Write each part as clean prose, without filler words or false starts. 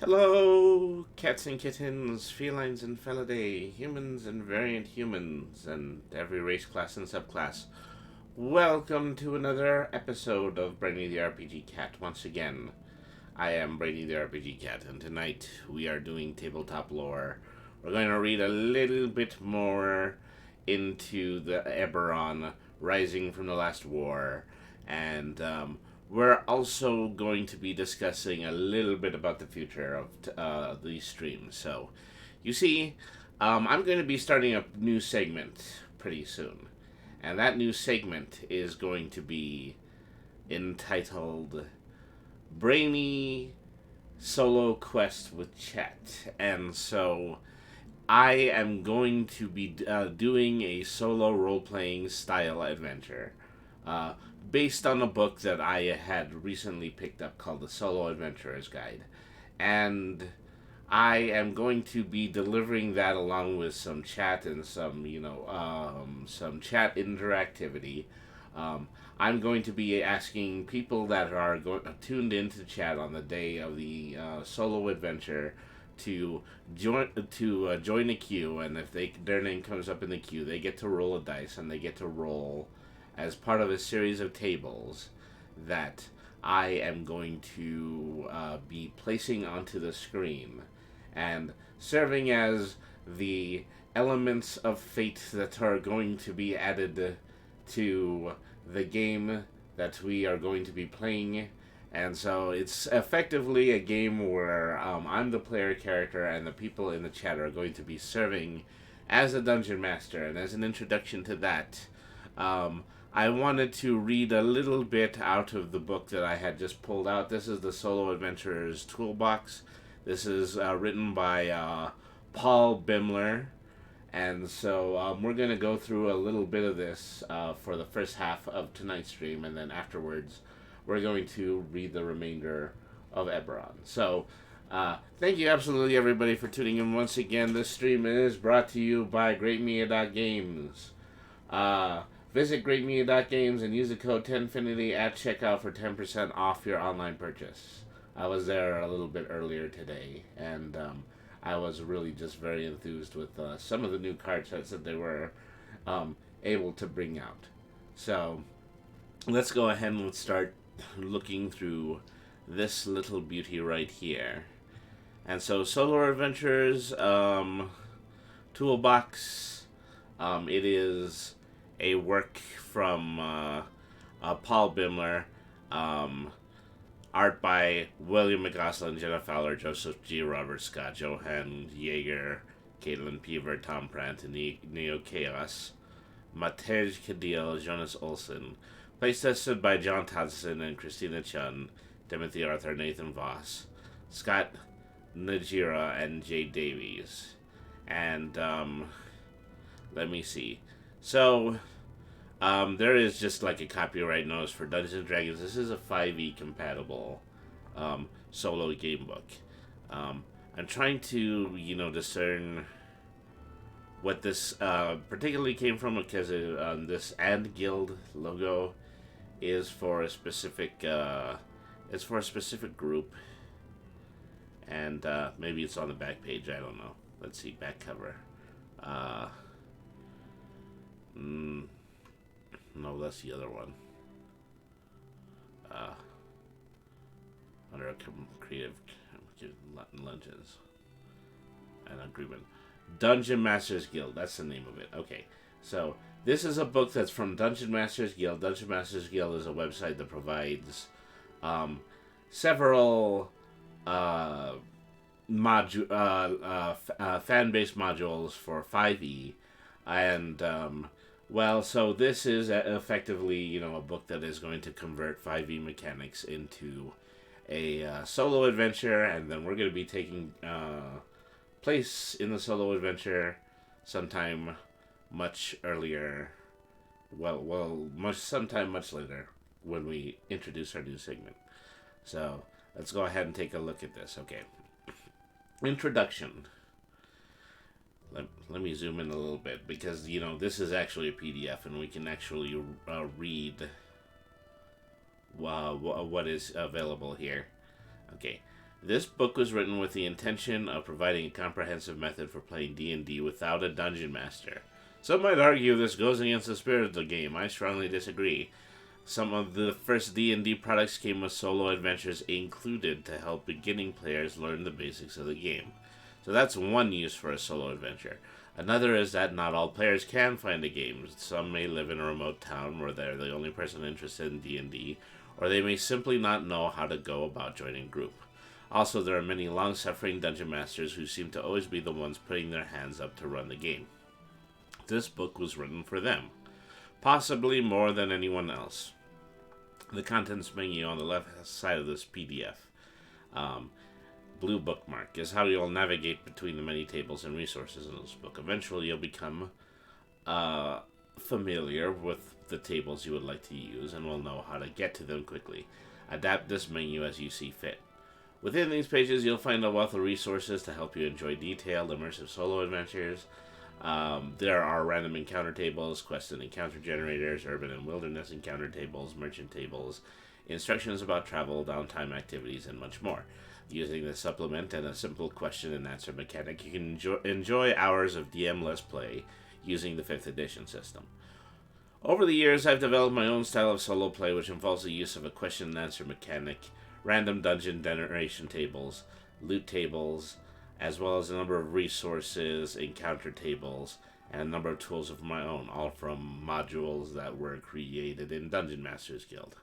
Hello, cats and kittens, felines and felidae, humans and variant humans, and every race, class, and subclass. Welcome to another episode of Brainy the RPG Cat. Once again, I am Brainy the RPG Cat, and tonight we are doing tabletop lore. We're going to read a little bit more into the Eberron rising from the last war, and we're also going to be discussing a little bit about the future of these streams. So, you see, I'm going to be starting a new segment pretty soon. And that new segment is going to be entitled Brainy Solo Quest with Chat. And so I am going to be doing a solo role playing style adventure. Uh, Based on a book that I had recently picked up called The Solo Adventurer's Guide. And I am going to be delivering that along with some chat and some chat interactivity. Um, I'm going to be asking people that are tuned into chat on the day of the solo adventure to join a queue, and if their name comes up in the queue, they get to roll a dice, and they get to roll as part of a series of tables that I am going to be placing onto the screen and serving as the elements of fate that are going to be added to the game that we are going to be playing. And so it's effectively a game where I'm the player character and the people in the chat are going to be serving as a dungeon master. And as an introduction to that, I wanted to read a little bit out of the book that I had just pulled out. This is the Solo Adventurer's Toolbox. This is written by Paul Bimler. And so we're going to go through a little bit of this for the first half of tonight's stream. And then afterwards, we're going to read the remainder of Eberron. So thank you absolutely everybody for tuning in once again. This stream is brought to you by GreatMedia.Games. Visit GreatMedia.Games and use the code 10Finity at checkout for 10% off your online purchase. I was there a little bit earlier today, and I was really just very enthused with some of the new card sets that they were able to bring out. So, let's go ahead and let's start looking through this little beauty right here. And so, Solar Adventures Toolbox, it is a work from Paul Bimler, art by William McGoslin, Jenna Fowler, Joseph G. Robert Scott, Johan Yeager, Caitlin Peaver, Tom Prant, and Neo Chaos, Matej Kadil, Jonas Olson, playtested by John Todson and Christina Chun, Timothy Arthur, Nathan Voss, Scott Najira, and Jay Davies. And let me see. So, there is just like a copyright notice for Dungeons & Dragons. This is a 5e compatible solo game book. I'm trying to, discern what this particularly came from, because this Ad Guild logo is for a specific group, and maybe it's on the back page. I don't know. Let's see, back cover. No, that's the other one. Under creative lunges and agreement. Dungeon Masters Guild. That's the name of it. Okay. So, this is a book that's from Dungeon Masters Guild. Dungeon Masters Guild is a website that provides several fan-based modules for 5e. And, so this is effectively, a book that is going to convert 5e mechanics into a solo adventure, and then we're going to be taking place in the solo adventure sometime much earlier. Sometime much later when we introduce our new segment. So let's go ahead and take a look at this. Okay. Introduction. Let me zoom in a little bit, because, this is actually a PDF, and we can actually read what is available here. Okay. This book was written with the intention of providing a comprehensive method for playing D&D without a dungeon master. Some might argue this goes against the spirit of the game. I strongly disagree. Some of the first D&D products came with solo adventures included to help beginning players learn the basics of the game. So that's one use for a solo adventure. Another is that not all players can find a game. Some may live in a remote town where they're the only person interested in D&D, or they may simply not know how to go about joining a group. Also, there are many long-suffering dungeon masters who seem to always be the ones putting their hands up to run the game. This book was written for them, possibly more than anyone else. The contents menu on the left side of this PDF, blue bookmark, is how you'll navigate between the many tables and resources in this book. Eventually, you'll become familiar with the tables you would like to use and will know how to get to them quickly. Adapt this menu as you see fit. Within these pages, you'll find a wealth of resources to help you enjoy detailed, immersive solo adventures. There are random encounter tables, quest and encounter generators, urban and wilderness encounter tables, merchant tables, instructions about travel, downtime activities, and much more. Using the supplement and a simple question and answer mechanic, you can enjoy hours of DM-less play using the 5th edition system. Over the years, I've developed my own style of solo play, which involves the use of a question and answer mechanic, random dungeon generation tables, loot tables, as well as a number of resources, encounter tables, and a number of tools of my own, all from modules that were created in Dungeon Masters Guild.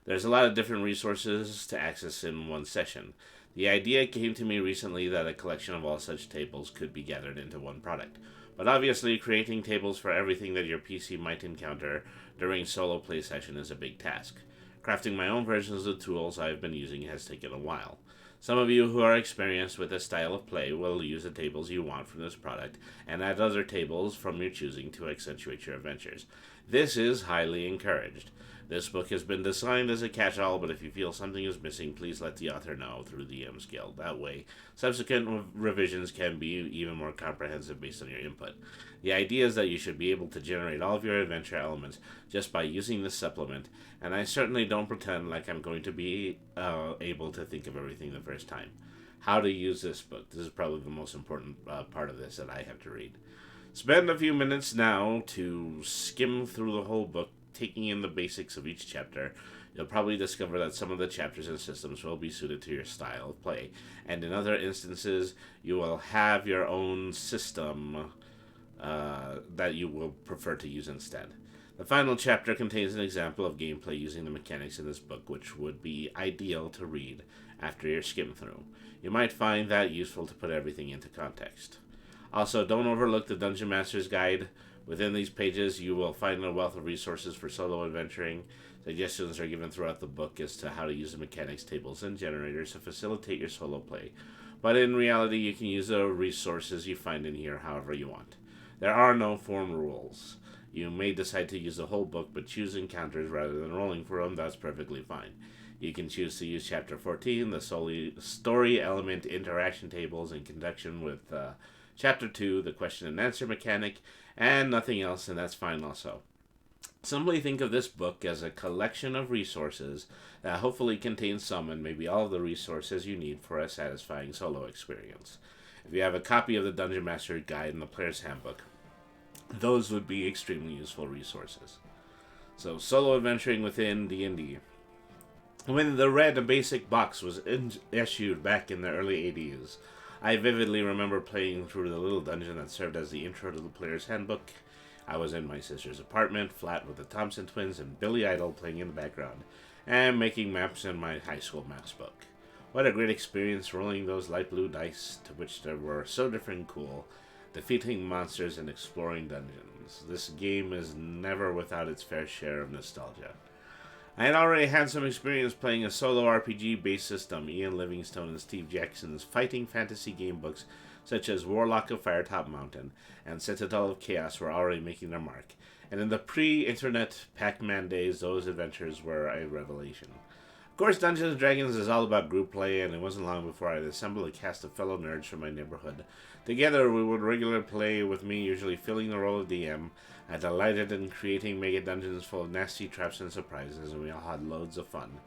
There's a lot of different resources to access in one session. The idea came to me recently that a collection of all such tables could be gathered into one product. But obviously, creating tables for everything that your PC might encounter during solo play session is a big task. Crafting my own versions of the tools I've been using has taken a while. Some of you who are experienced with this style of play will use the tables you want from this product and add other tables from your choosing to accentuate your adventures. This is highly encouraged. This book has been designed as a catch-all, but if you feel something is missing, please let the author know through the DM's Guild. That way, subsequent revisions can be even more comprehensive based on your input. The idea is that you should be able to generate all of your adventure elements just by using this supplement, and I certainly don't pretend like I'm going to be able to think of everything the first time. How to use this book. This is probably the most important part of this that I have to read. Spend a few minutes now to skim through the whole book, taking in the basics of each chapter. You'll probably discover that some of the chapters and systems will be suited to your style of play, and in other instances, you will have your own system that you will prefer to use instead. The final chapter contains an example of gameplay using the mechanics in this book, which would be ideal to read after your skim through. You might find that useful to put everything into context. Also, don't overlook the Dungeon Master's Guide. Within these pages, you will find a wealth of resources for solo adventuring. Suggestions are given throughout the book as to how to use the mechanics tables and generators to facilitate your solo play. But in reality, you can use the resources you find in here however you want. There are no form rules. You may decide to use the whole book, but choose encounters rather than rolling for them. That's perfectly fine. You can choose to use Chapter 14, the story element interaction tables in conjunction with Chapter 2, the question and answer mechanic, and nothing else, and that's fine also. Simply think of this book as a collection of resources that hopefully contains some and maybe all of the resources you need for a satisfying solo experience. If you have a copy of the Dungeon Master Guide and the Player's Handbook, those would be extremely useful resources. So, solo adventuring within D&D. When the red basic box was issued back in the early 80s, I vividly remember playing through the little dungeon that served as the intro to the Player's Handbook. I was in my sister's apartment, flat with the Thompson twins and Billy Idol playing in the background, and making maps in my high school maps book. What a great experience rolling those light blue dice, to which there were so different and cool, defeating monsters and exploring dungeons. This game is never without its fair share of nostalgia. I had already had some experience playing a solo RPG-based system. Ian Livingstone and Steve Jackson's fighting fantasy game books, such as Warlock of Firetop Mountain and Citadel of Chaos, were already making their mark. And in the pre-internet Pac-Man days, those adventures were a revelation. Of course, Dungeons & Dragons is all about group play, and it wasn't long before I'd assembled a cast of fellow nerds from my neighborhood. Together, we would regularly play, with me usually filling the role of DM. I delighted in creating mega dungeons full of nasty traps and surprises, and we all had loads of fun.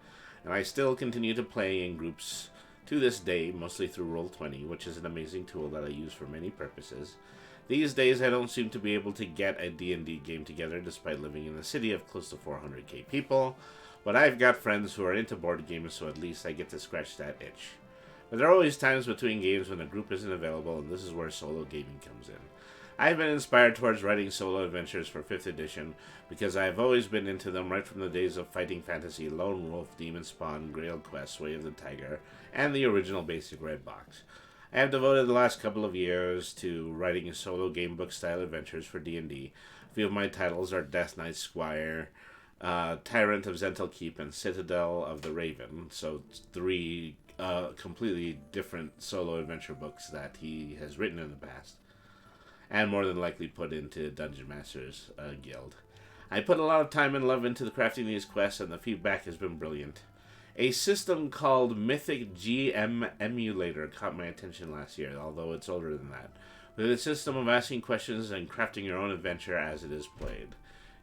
And I still continue to play in groups to this day, mostly through Roll20, which is an amazing tool that I use for many purposes. These days, I don't seem to be able to get a D&D game together despite living in a city of close to 400k people, but I've got friends who are into board games, so at least I get to scratch that itch. But there are always times between games when a group isn't available, and this is where solo gaming comes in. I've been inspired towards writing solo adventures for 5th edition because I've always been into them right from the days of Fighting Fantasy, Lone Wolf, Demon Spawn, Grail Quest, Way of the Tiger, and the original basic red box. I have devoted the last couple of years to writing solo gamebook style adventures for D&D. A few of my titles are Death Knight Squire, Tyrant of Zental Keep, and Citadel of the Raven. So 3 completely different solo adventure books that he has written in the past, and more than likely put into Dungeon Masters Guild. I put a lot of time and love into the crafting these quests, and the feedback has been brilliant. A system called Mythic GM Emulator caught my attention last year, although it's older than that, with a system of asking questions and crafting your own adventure as it is played.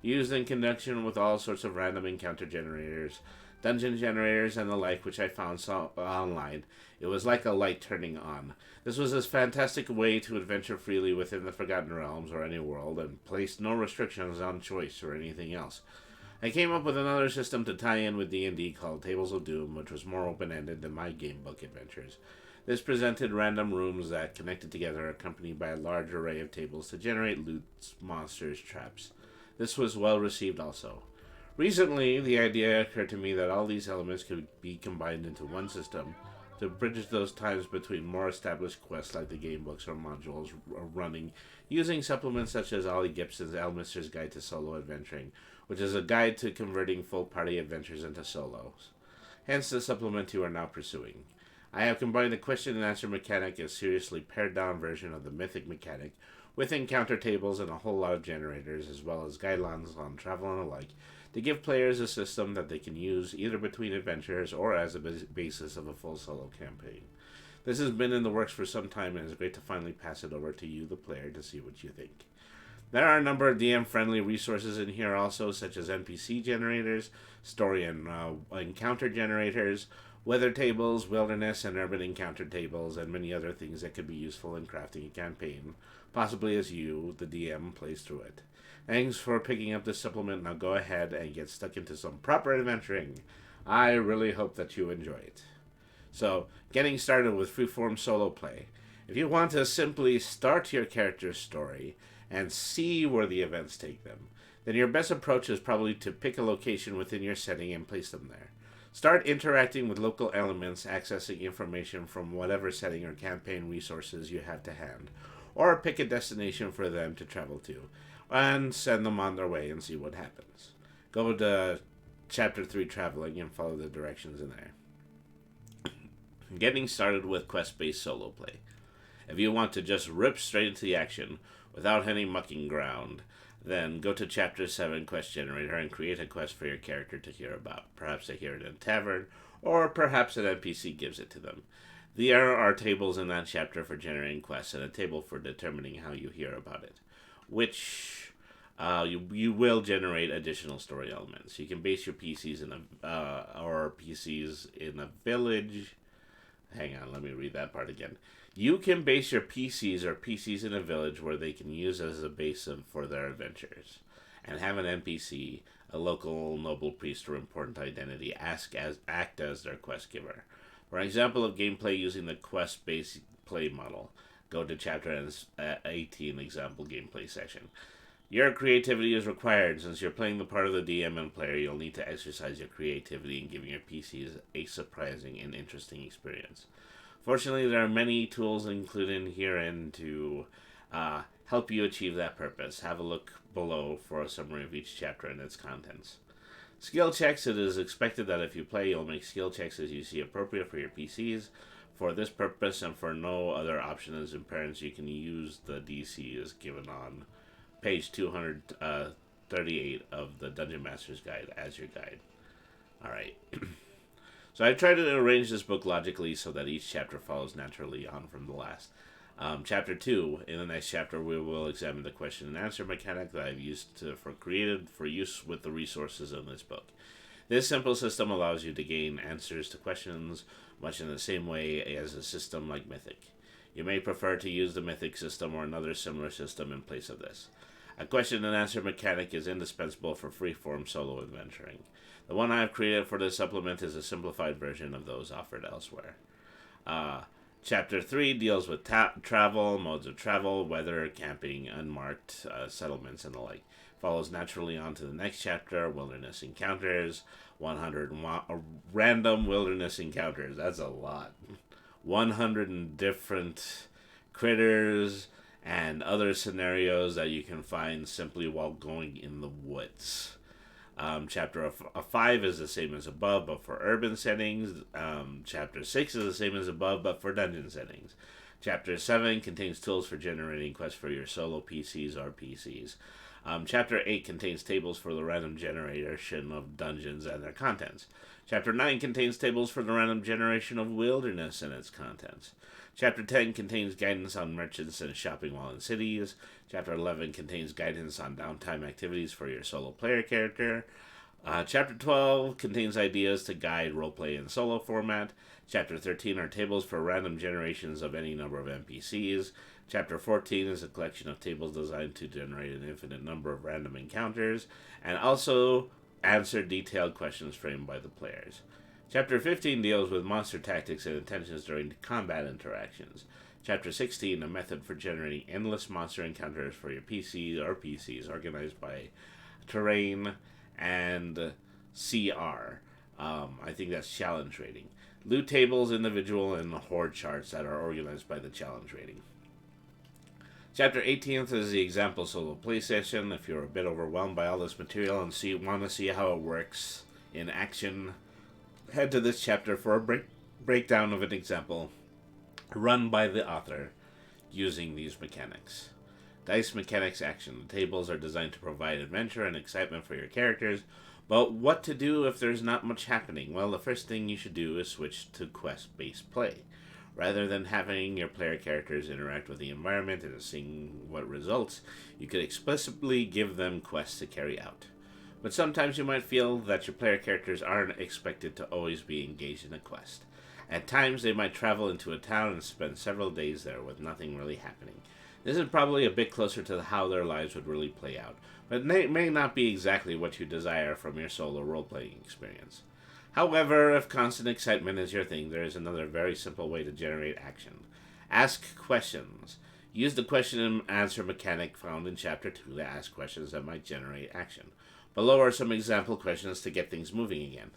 Used in conjunction with all sorts of random encounter generators, dungeon generators, and the like, which I found online, it was like a light turning on. This was a fantastic way to adventure freely within the Forgotten Realms or any world, and placed no restrictions on choice or anything else. I came up with another system to tie in with D&D called Tables of Doom, which was more open-ended than my gamebook adventures. This presented random rooms that connected together, accompanied by a large array of tables to generate loot, monsters, traps. This was well received also. Recently, the idea occurred to me that all these elements could be combined into one system to bridge those times between more established quests like the gamebooks or modules running, using supplements such as Ollie Gibson's Elmister's Guide to Solo Adventuring, which is a guide to converting full party adventures into solos. Hence the supplement you are now pursuing. I have combined the question and answer mechanic, a seriously pared down version of the mythic mechanic, with encounter tables and a whole lot of generators, as well as guidelines on travel and the like, to give players a system that they can use either between adventures or as a basis of a full solo campaign. This has been in the works for some time, and it's great to finally pass it over to you, the player, to see what you think. There are a number of DM-friendly resources in here also, such as NPC generators, story and encounter generators, weather tables, wilderness and urban encounter tables, and many other things that could be useful in crafting a campaign, possibly as you, the DM, plays through it. Thanks for picking up this supplement. Now go ahead and get stuck into some proper adventuring. I really hope that you enjoy it. So, getting started with freeform solo play. If you want to simply start your character's story and see where the events take them, then your best approach is probably to pick a location within your setting and place them there. Start interacting with local elements, accessing information from whatever setting or campaign resources you have to hand, or pick a destination for them to travel to, and send them on their way and see what happens. Go to Chapter 3 Traveling and follow the directions in there. Getting started with quest-based solo play. If you want to just rip straight into the action without any mucking ground, then go to Chapter 7 Quest Generator and create a quest for your character to hear about. Perhaps they hear it in a tavern, or perhaps an NPC gives it to them. There are tables in that chapter for generating quests and a table for determining how you hear about it, which you will generate additional story elements. You can base your PCs in a village. Hang on, let me read that part again. You can base your PCs or PCs in a village where they can use as a base for their adventures, and have an NPC, a local noble priest or important identity, act as their quest giver. For an example of gameplay using the quest-based play model, go to Chapter 18 Example Gameplay Session. Your creativity is required. Since you're playing the part of the DM and player, you'll need to exercise your creativity in giving your PCs a surprising and interesting experience. Fortunately, there are many tools included herein to help you achieve that purpose. Have a look below for a summary of each chapter and its contents. Skill checks. It is expected that if you play, you'll make skill checks as you see appropriate for your PCs. For this purpose and for no other option as imperative, you can use the DC as given on page 238 of the Dungeon Master's Guide as your guide. Alright. So I tried to arrange this book logically so that each chapter follows naturally on from the last. Chapter 2, in the next chapter, we will examine the question and answer mechanic that I've used for use with the resources in this book. This simple system allows you to gain answers to questions much in the same way as a system like Mythic. You may prefer to use the Mythic system or another similar system in place of this. A question and answer mechanic is indispensable for freeform solo adventuring. The one I have created for this supplement is a simplified version of those offered elsewhere. Uh, Chapter 3 deals with travel, modes of travel, weather, camping, unmarked settlements, and the like. Follows naturally on to the next chapter, Wilderness Encounters, 100 random wilderness encounters. That's a lot. 100 different critters and other scenarios that you can find simply while going in the woods. Chapter 5 is the same as above, but for urban settings. Chapter 6 is the same as above, but for dungeon settings. Chapter 7 contains tools for generating quests for your solo PCs or PCs. Chapter 8 contains tables for the random generation of dungeons and their contents. Chapter 9 contains tables for the random generation of wilderness and its contents. Chapter 10 contains guidance on merchants and shopping while in cities. Chapter 11 contains guidance on downtime activities for your solo player character. Chapter 12 contains ideas to guide roleplay in solo format. Chapter 13 are tables for random generations of any number of NPCs. Chapter 14 is a collection of tables designed to generate an infinite number of random encounters, and also answer detailed questions framed by the players. Chapter 15 deals with monster tactics and intentions during combat interactions. Chapter 16, a method for generating endless monster encounters for your PC or PCs, organized by terrain and CR. I think that's challenge rating. Loot tables, individual, and horde charts that are organized by the challenge rating. Chapter 18th is the example solo play session. If you're a bit overwhelmed by all this material and want to see how it works in action, head to this chapter for a breakdown of an example run by the author using these mechanics. Dice mechanics action. The tables are designed to provide adventure and excitement for your characters, but what to do if there's not much happening? Well, the first thing you should do is switch to quest-based play. Rather than having your player characters interact with the environment and seeing what results, you could explicitly give them quests to carry out. But sometimes you might feel that your player characters aren't expected to always be engaged in a quest. At times, they might travel into a town and spend several days there with nothing really happening. This is probably a bit closer to how their lives would really play out, but it may not be exactly what you desire from your solo role-playing experience. However, if constant excitement is your thing, there is another very simple way to generate action. Ask questions. Use the question and answer mechanic found in Chapter 2 to ask questions that might generate action. Below are some example questions to get things moving again.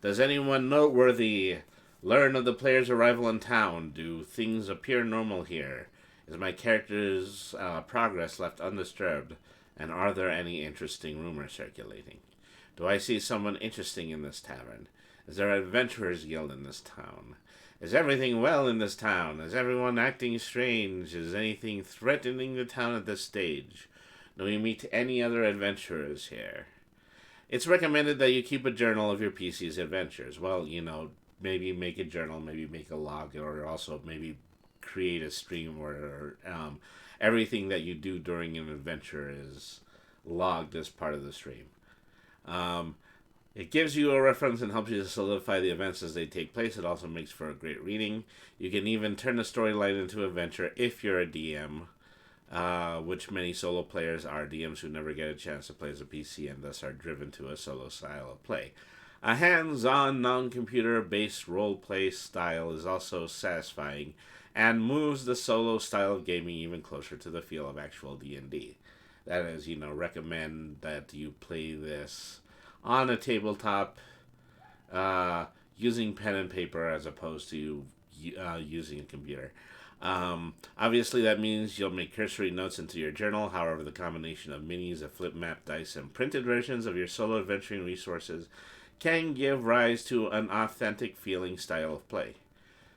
Does anyone noteworthy learn of the player's arrival in town? Do things appear normal here? Is my character's progress left undisturbed? And are there any interesting rumors circulating? Do I see someone interesting in this tavern? Is there an adventurers guild in this town? Is everything well in this town? Is everyone acting strange? Is anything threatening the town at this stage? Do we meet any other adventurers here? It's recommended that you keep a journal of your PC's adventures. Well, maybe make a journal, maybe make a log, or also maybe create a stream where everything that you do during an adventure is logged as part of the stream. It gives you a reference and helps you to solidify the events as they take place. It also makes for a great reading. You can even turn the storyline into adventure if you're a DM, which many solo players are DMs who never get a chance to play as a PC and thus are driven to a solo style of play. A hands-on, non-computer-based role-play style is also satisfying and moves the solo style of gaming even closer to the feel of actual D&D. That is, recommend that you play this on a tabletop using pen and paper as opposed to using a computer. Obviously, that means you'll make cursory notes into your journal. However, the combination of minis, a flip map, dice, and printed versions of your solo adventuring resources can give rise to an authentic feeling style of play.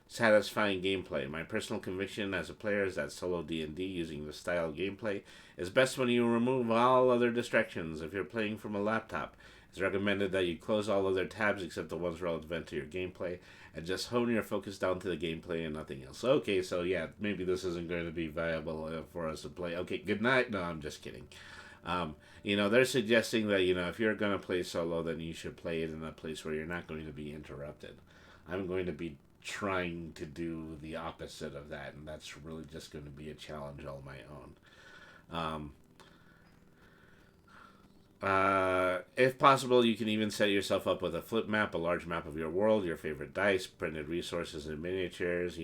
Satisfying gameplay. My personal conviction as a player is that solo D&D using the style of gameplay is best when you remove all other distractions. If you're playing from a laptop, it's recommended that you close all other tabs except the ones relevant to your gameplay and just hone your focus down to the gameplay and nothing else. Okay, so yeah, maybe this isn't going to be viable for us to play. Okay, good night. No, I'm just kidding. They're suggesting that, if you're going to play solo, then you should play it in a place where you're not going to be interrupted. I'm going to be trying to do the opposite of that, and that's really just going to be a challenge all my own. If possible, you can even set yourself up with a flip map, a large map of your world, your favorite dice, printed resources and miniatures.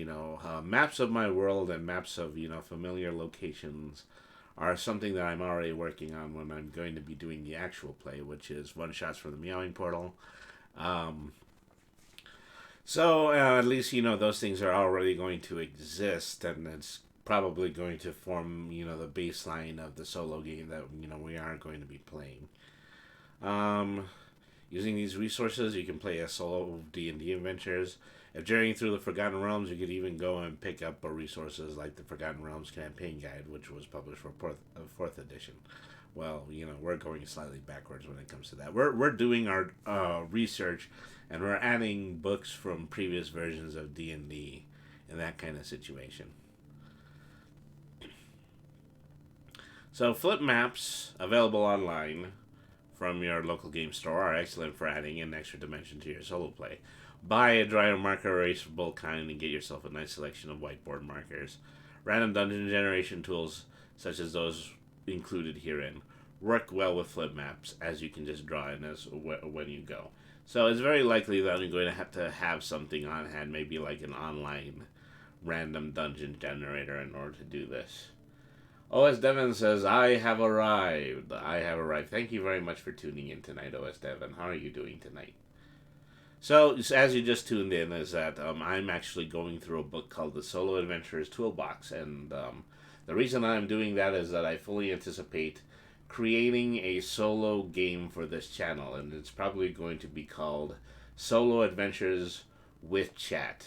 Maps of my world and maps of familiar locations are something that I'm already working on when I'm going to be doing the actual play, which is one shots from the Meowing Portal. So at least those things are already going to exist, and it's probably going to form the baseline of the solo game that we are going to be playing. Using these resources, you can play a solo D&D adventures. If journeying through the Forgotten Realms, you could even go and pick up resources like the Forgotten Realms Campaign Guide, which was published for 4th edition. Well, we're going slightly backwards when it comes to that. We're doing our research, and we're adding books from previous versions of D&D in that kind of situation. So flip maps available online from your local game store are excellent for adding an extra dimension to your solo play. Buy a dry marker erasable kind and get yourself a nice selection of whiteboard markers. Random dungeon generation tools, such as those included herein, work well with flip maps, as you can just draw in as when you go. So it's very likely that I'm going to have something on hand, maybe like an online random dungeon generator in order to do this. OS Devon says, I have arrived. Thank you very much for tuning in tonight, OS Devon. How are you doing tonight? So, as you just tuned in, is that I'm actually going through a book called The Solo Adventurer's Toolbox, and the reason I'm doing that is that I fully anticipate creating a solo game for this channel, and it's probably going to be called Solo Adventures with Chat.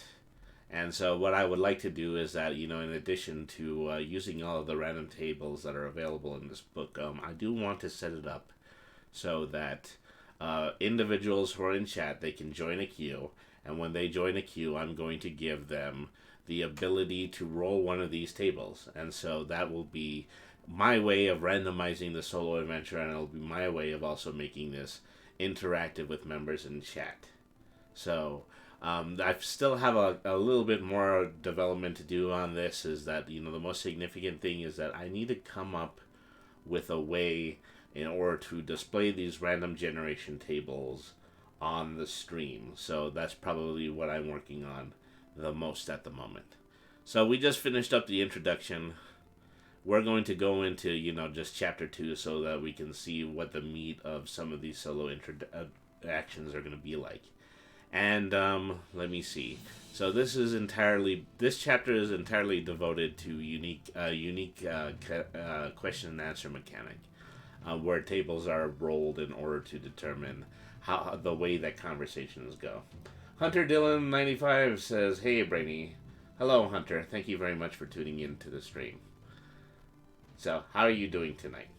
And so what I would like to do is that, in addition to using all of the random tables that are available in this book, I do want to set it up so that individuals who are in chat, they can join a queue, and when they join a queue, I'm going to give them the ability to roll one of these tables. And so that will be my way of randomizing the solo adventure, and it'll be my way of also making this interactive with members in chat. So I still have a little bit more development to do on this. Is that, the most significant thing is that I need to come up with a way in order to display these random generation tables on the stream. So that's probably what I'm working on the most at the moment. So we just finished up the introduction. We're going to go into, just chapter 2 so that we can see what the meat of some of these solo actions are going to be like. And let me see. So this chapter is entirely devoted to unique question and answer mechanic, where tables are rolled in order to determine how the way that conversations go. Hunter Dylan 95 says, "Hey Brainy, hello Hunter. Thank you very much for tuning in to the stream. So how are you doing tonight?"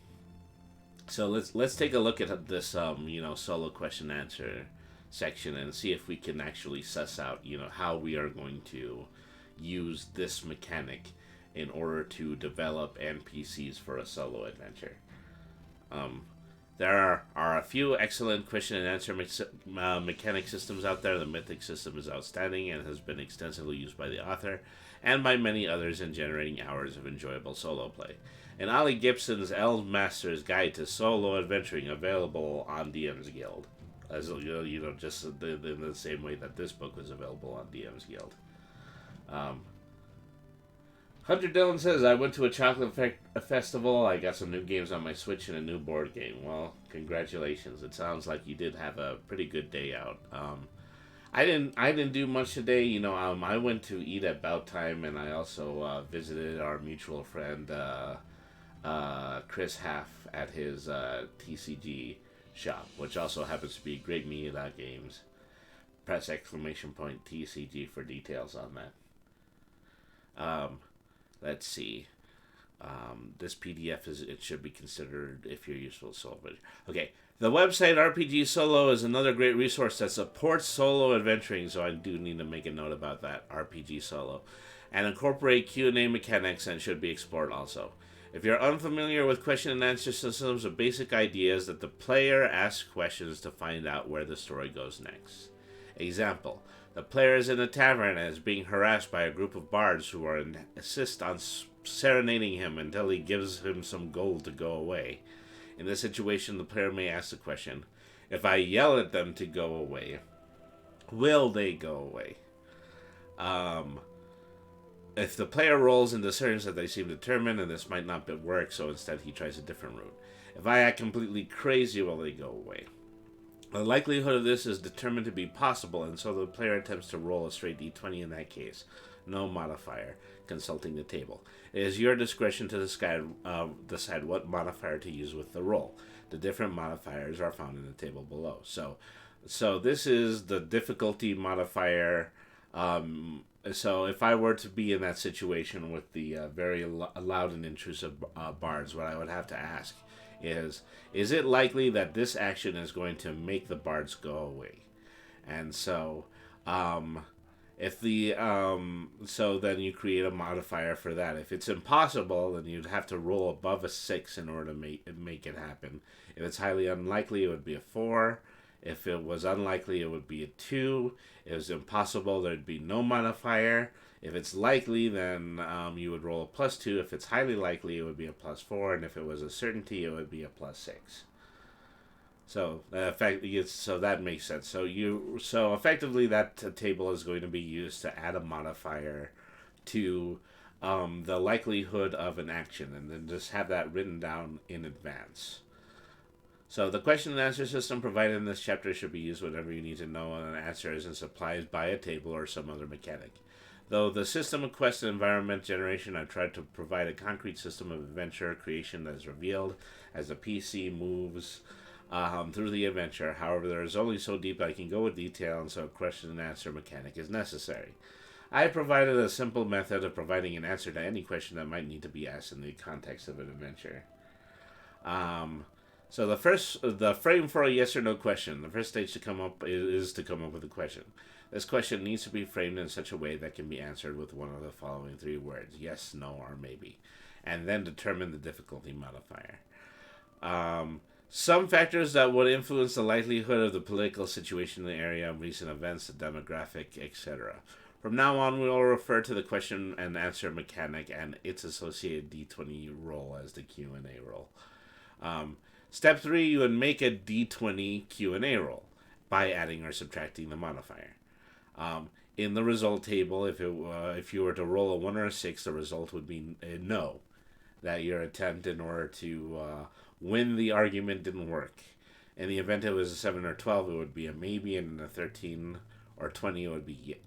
So let's take a look at this solo question answer section and see if we can actually suss out how we are going to use this mechanic in order to develop NPCs for a solo adventure. There are a few excellent question and answer mechanic systems out there. The Mythic system is outstanding and has been extensively used by the author and by many others in generating hours of enjoyable solo play. And Ollie Gibson's Elf Master's Guide to Solo Adventuring, available on DM's Guild. As just in the same way that this book was available on DM's Guild. Hunter Dillon says, I went to a chocolate festival. I got some new games on my Switch and a new board game. Well, congratulations. It sounds like you did have a pretty good day out. I didn't do much today. I went to eat at Bout Time, and I also visited our mutual friend Chris Half at his TCG shop, which also happens to be Great Media Games. Press !TCG for details on that. Let's see. This PDF it should be considered if you're useful solo. Okay, the website RPG Solo is another great resource that supports solo adventuring, so I do need to make a note about that. RPG Solo, and incorporate Q&A mechanics and should be explored also. If you're unfamiliar with question and answer systems, the basic idea is that the player asks questions to find out where the story goes next. Example: the player is in a tavern and is being harassed by a group of bards who are insist on serenading him until he gives him some gold to go away. In this situation, the player may ask the question: if I yell at them to go away, will they go away? Um, if the player rolls and discerns that they seem determined and this might not work, so instead he tries a different route. If I act completely crazy, will they go away? The likelihood of this is determined to be possible, and so the player attempts to roll a straight d20 in that case. No modifier, consulting the table. It is your discretion to decide what modifier to use with the roll. The different modifiers are found in the table below. So this is the difficulty modifier. So if I were to be in that situation with the very loud and intrusive bards, what I would have to ask is it likely that this action is going to make the bards go away? And so, if the so then you create a modifier for that. If it's impossible, then you'd have to roll above a 6 in order to make it happen. If it's highly unlikely, it would be a 4. If it was unlikely, it would be a 2. If it was impossible, there'd be no modifier. If it's likely, then you would roll a +2. If it's highly likely, it would be a +4. And if it was a certainty, it would be a +6. So that makes sense. So effectively, that table is going to be used to add a modifier to the likelihood of an action, and then just have that written down in advance. So the question and answer system provided in this chapter should be used whenever you need to know an answer isn't supplied by a table or some other mechanic. Though the system of quest and environment generation, I've tried to provide a concrete system of adventure creation that is revealed as the PC moves through the adventure. However, there is only so deep I can go with detail, and so a question and answer mechanic is necessary. I provided a simple method of providing an answer to any question that might need to be asked in the context of an adventure. So the frame for a yes or no question. The first stage to come up is to come up with a question. This question needs to be framed in such a way that can be answered with one of the following 3 words: yes, no, or maybe, and then determine the difficulty modifier. Some factors that would influence the likelihood of the political situation in the area, recent events, the demographic, etc. From now on, we will refer to the question and answer mechanic and its associated d20 roll as the Q&A roll. Step 3, you would make a d20 Q&A roll by adding or subtracting the modifier. In the result table, if you were to roll a 1 or a 6, the result would be a no, that your attempt in order to win the argument didn't work. In the event it was a 7 or 12, it would be a maybe, and a 13 or 20, it would be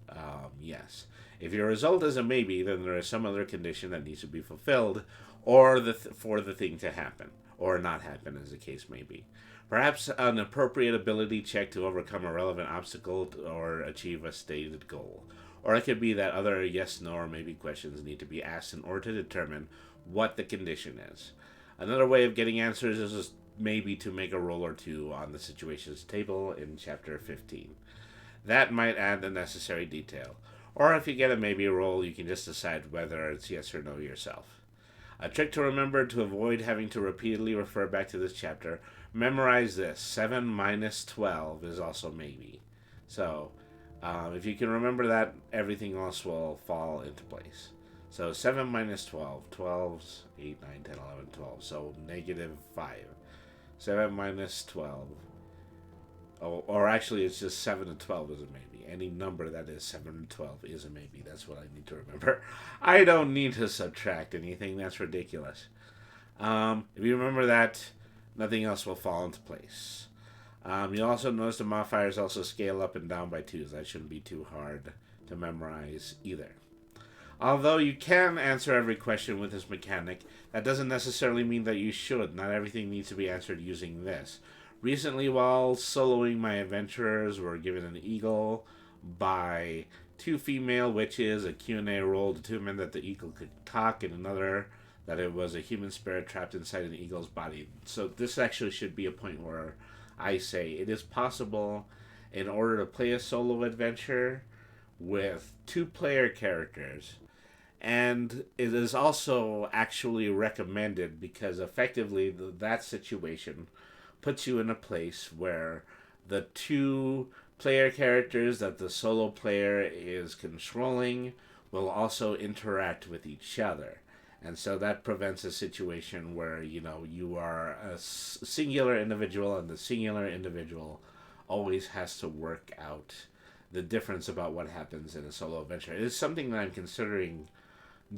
yes. If your result is a maybe, then there is some other condition that needs to be fulfilled, or for the thing to happen, or not happen, as the case may be. Perhaps an appropriate ability check to overcome a relevant obstacle or achieve a stated goal. Or it could be that other yes, no, or maybe questions need to be asked in order to determine what the condition is. Another way of getting answers is maybe to make a roll or 2 on the situations table in chapter 15. That might add the necessary detail. Or if you get a maybe roll, you can just decide whether it's yes or no yourself. A trick to remember to avoid having to repeatedly refer back to this chapter: memorize this. 7 minus 12 is also maybe. So, if you can remember that, everything else will fall into place. So 7 minus 12. 12's 8, 9, 10, 11, 12. So -5. 7 minus 12. Oh, or actually it's just 7 and 12 is a maybe. Any number that is 7 and 12 is a maybe. That's what I need to remember. I don't need to subtract anything. That's ridiculous. If you remember that, nothing else will fall into place. You'll also notice the modifiers also scale up and down by 2s. That shouldn't be too hard to memorize either. Although you can answer every question with this mechanic, that doesn't necessarily mean that you should. Not everything needs to be answered using this. Recently, while soloing, my adventurers were given an eagle by 2 female witches. A Q&A roll determined that the eagle could talk, and another that it was a human spirit trapped inside an eagle's body. So this actually should be a point where I say it is possible, in order to play a solo adventure with 2 player characters, And it is also actually recommended because effectively that situation puts you in a place where the two player characters that the solo player is controlling will also interact with each other. And so that prevents a situation where, you are a singular individual and the singular individual always has to work out the difference about what happens in a solo adventure. It is something that I'm considering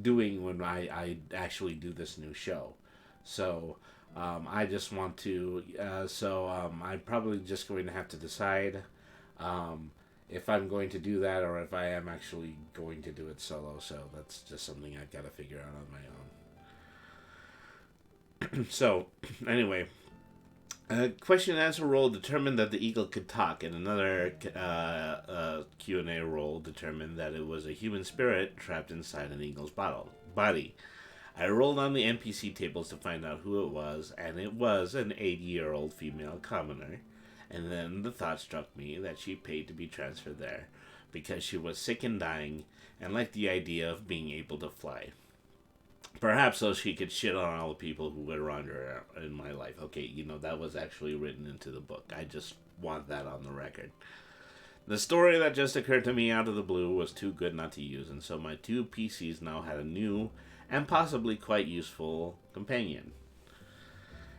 doing when I actually do this new show. So I just want to. I'm probably just going to have to decide um, if I'm going to do that or if I am actually going to do it solo. So that's just something I've got to figure out on my own. So anyway, question and answer role determined that the eagle could talk, and another Q&A role determined that it was a human spirit trapped inside an eagle's body. I rolled on the NPC tables to find out who it was, and it was an 80-year-old female commoner. And then the thought struck me that she paid to be transferred there because she was sick and dying and liked the idea of being able to fly. Perhaps so she could shit on all the people who were around her in my life. Okay, that was actually written into the book. I just want that on the record. The story that just occurred to me out of the blue was too good not to use, and so my two PCs now had a new and possibly quite useful companion.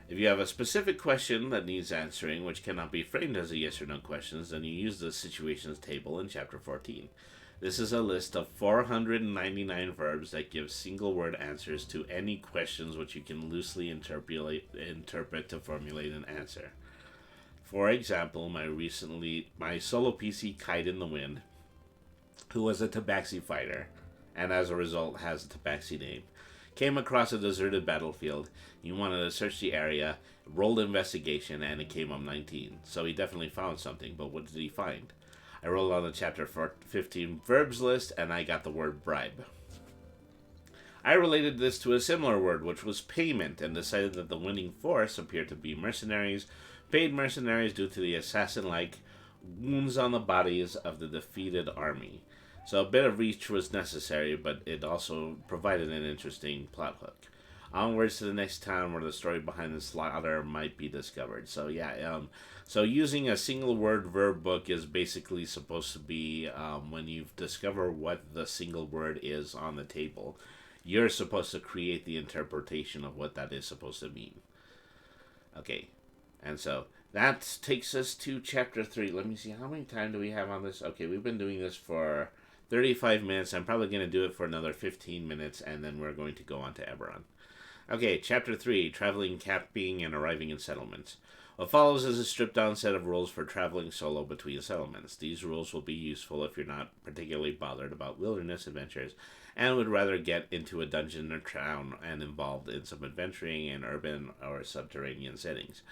If you have a specific question that needs answering, which cannot be framed as a yes or no question, then you use the situations table in Chapter 14. This is a list of 499 verbs that give single word answers to any questions which you can loosely interpret to formulate an answer. For example, my solo PC Kite in the Wind, who was a tabaxi fighter, and as a result has a tabaxi name, came across a deserted battlefield. He wanted to search the area, rolled investigation, and it came up 19. So he definitely found something, but what did he find? I rolled on the chapter 15 verbs list, and I got the word bribe. I related this to a similar word, which was payment, and decided that the winning force appeared to be mercenaries, paid mercenaries due to the assassin-like wounds on the bodies of the defeated army. So a bit of reach was necessary, but it also provided an interesting plot hook. Onwards to the next town where the story behind the slaughter might be discovered. So so using a single word verb book is basically supposed to be when you discover what the single word is on the table, you're supposed to create the interpretation of what that is supposed to mean. Okay, and so that takes us to chapter 3. Let me see, how many time do we have on this? Okay, we've been doing this for 35 minutes. I'm probably going to do it for another 15 minutes, and then we're going to go on to Eberron. Okay, Chapter 3, Traveling, Camping, and Arriving in Settlements. What follows is a stripped-down set of rules for traveling solo between settlements. These rules will be useful if you're not particularly bothered about wilderness adventures and would rather get into a dungeon or town and involved in some adventuring in urban or subterranean settings.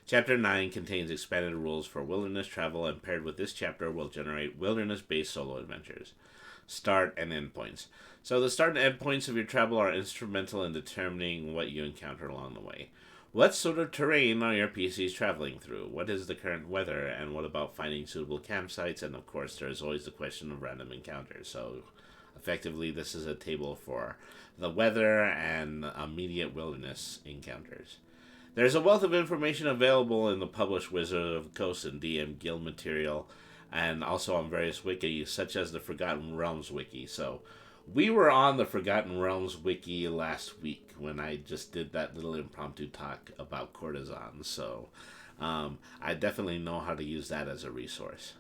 Chapter 9 contains expanded rules for wilderness travel, and paired with this chapter will generate wilderness-based solo adventures. Start and end points. So the start and end points of your travel are instrumental in determining what you encounter along the way. What sort of terrain are your PCs traveling through? What is the current weather? And what about finding suitable campsites? And of course, there's always the question of random encounters. So effectively, this is a table for the weather and immediate wilderness encounters. There's a wealth of information available in the published Wizard of the Coast and DM Guild material, and also on various wikis, such as the Forgotten Realms wiki. So we were on the Forgotten Realms wiki last week when I just did that little impromptu talk about courtesans. So I definitely know how to use that as a resource.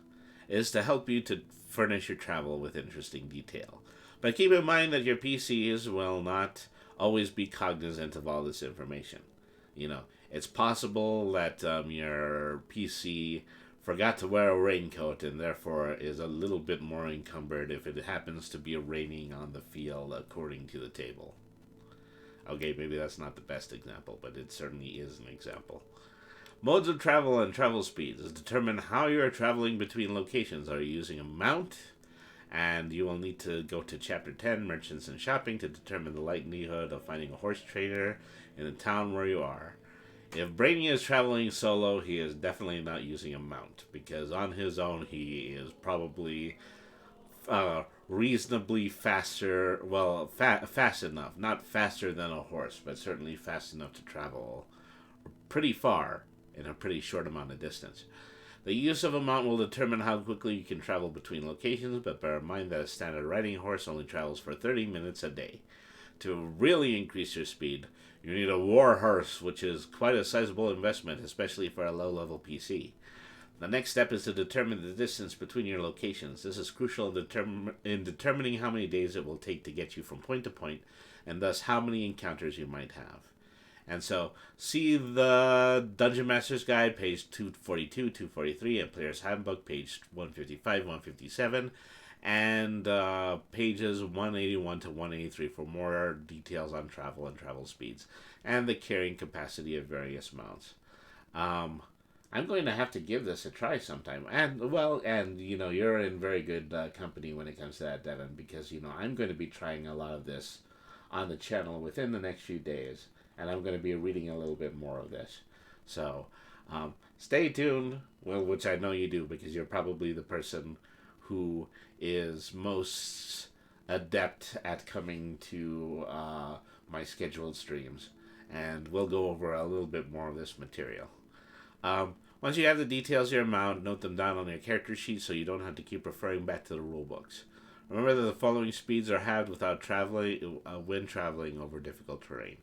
It is to help you to furnish your travel with interesting detail. But keep in mind that your PCs will not always be cognizant of all this information. It's possible that your PC forgot to wear a raincoat and therefore is a little bit more encumbered if it happens to be raining on the field according to the table. Okay, maybe that's not the best example, but it certainly is an example. Modes of travel and travel speeds determine how you are traveling between locations. Are you using a mount? And you will need to go to Chapter 10, Merchants and Shopping, to determine the likelihood of finding a horse trader in the town where you are. If Brainy is traveling solo, he is definitely not using a mount, because on his own he is probably reasonably faster, well, fast enough. Not faster than a horse, but certainly fast enough to travel pretty far in a pretty short amount of distance. The use of a mount will determine how quickly you can travel between locations, but bear in mind that a standard riding horse only travels for 30 minutes a day. To really increase your speed, you need a war horse, which is quite a sizable investment, especially for a low level PC. The next step is to determine the distance between your locations. This is crucial in determining how many days it will take to get you from point to point, and thus how many encounters you might have. And so, see the Dungeon Master's Guide, page 242, 243, and Player's Handbook, page 155, 157, and pages 181 to 183 for more details on travel and travel speeds, and the carrying capacity of various mounts. I'm going to have to give this a try sometime. And you're in very good company when it comes to that, Devin, because, I'm going to be trying a lot of this on the channel within the next few days, and I'm going to be reading a little bit more of this. So, stay tuned, well, which I know you do, because you're probably the person who is most adept at coming to my scheduled streams, and we'll go over a little bit more of this material. Once you have the details of your mount, note them down on your character sheet so you don't have to keep referring back to the rule books. Remember that the following speeds are halved without traveling when traveling over difficult terrain.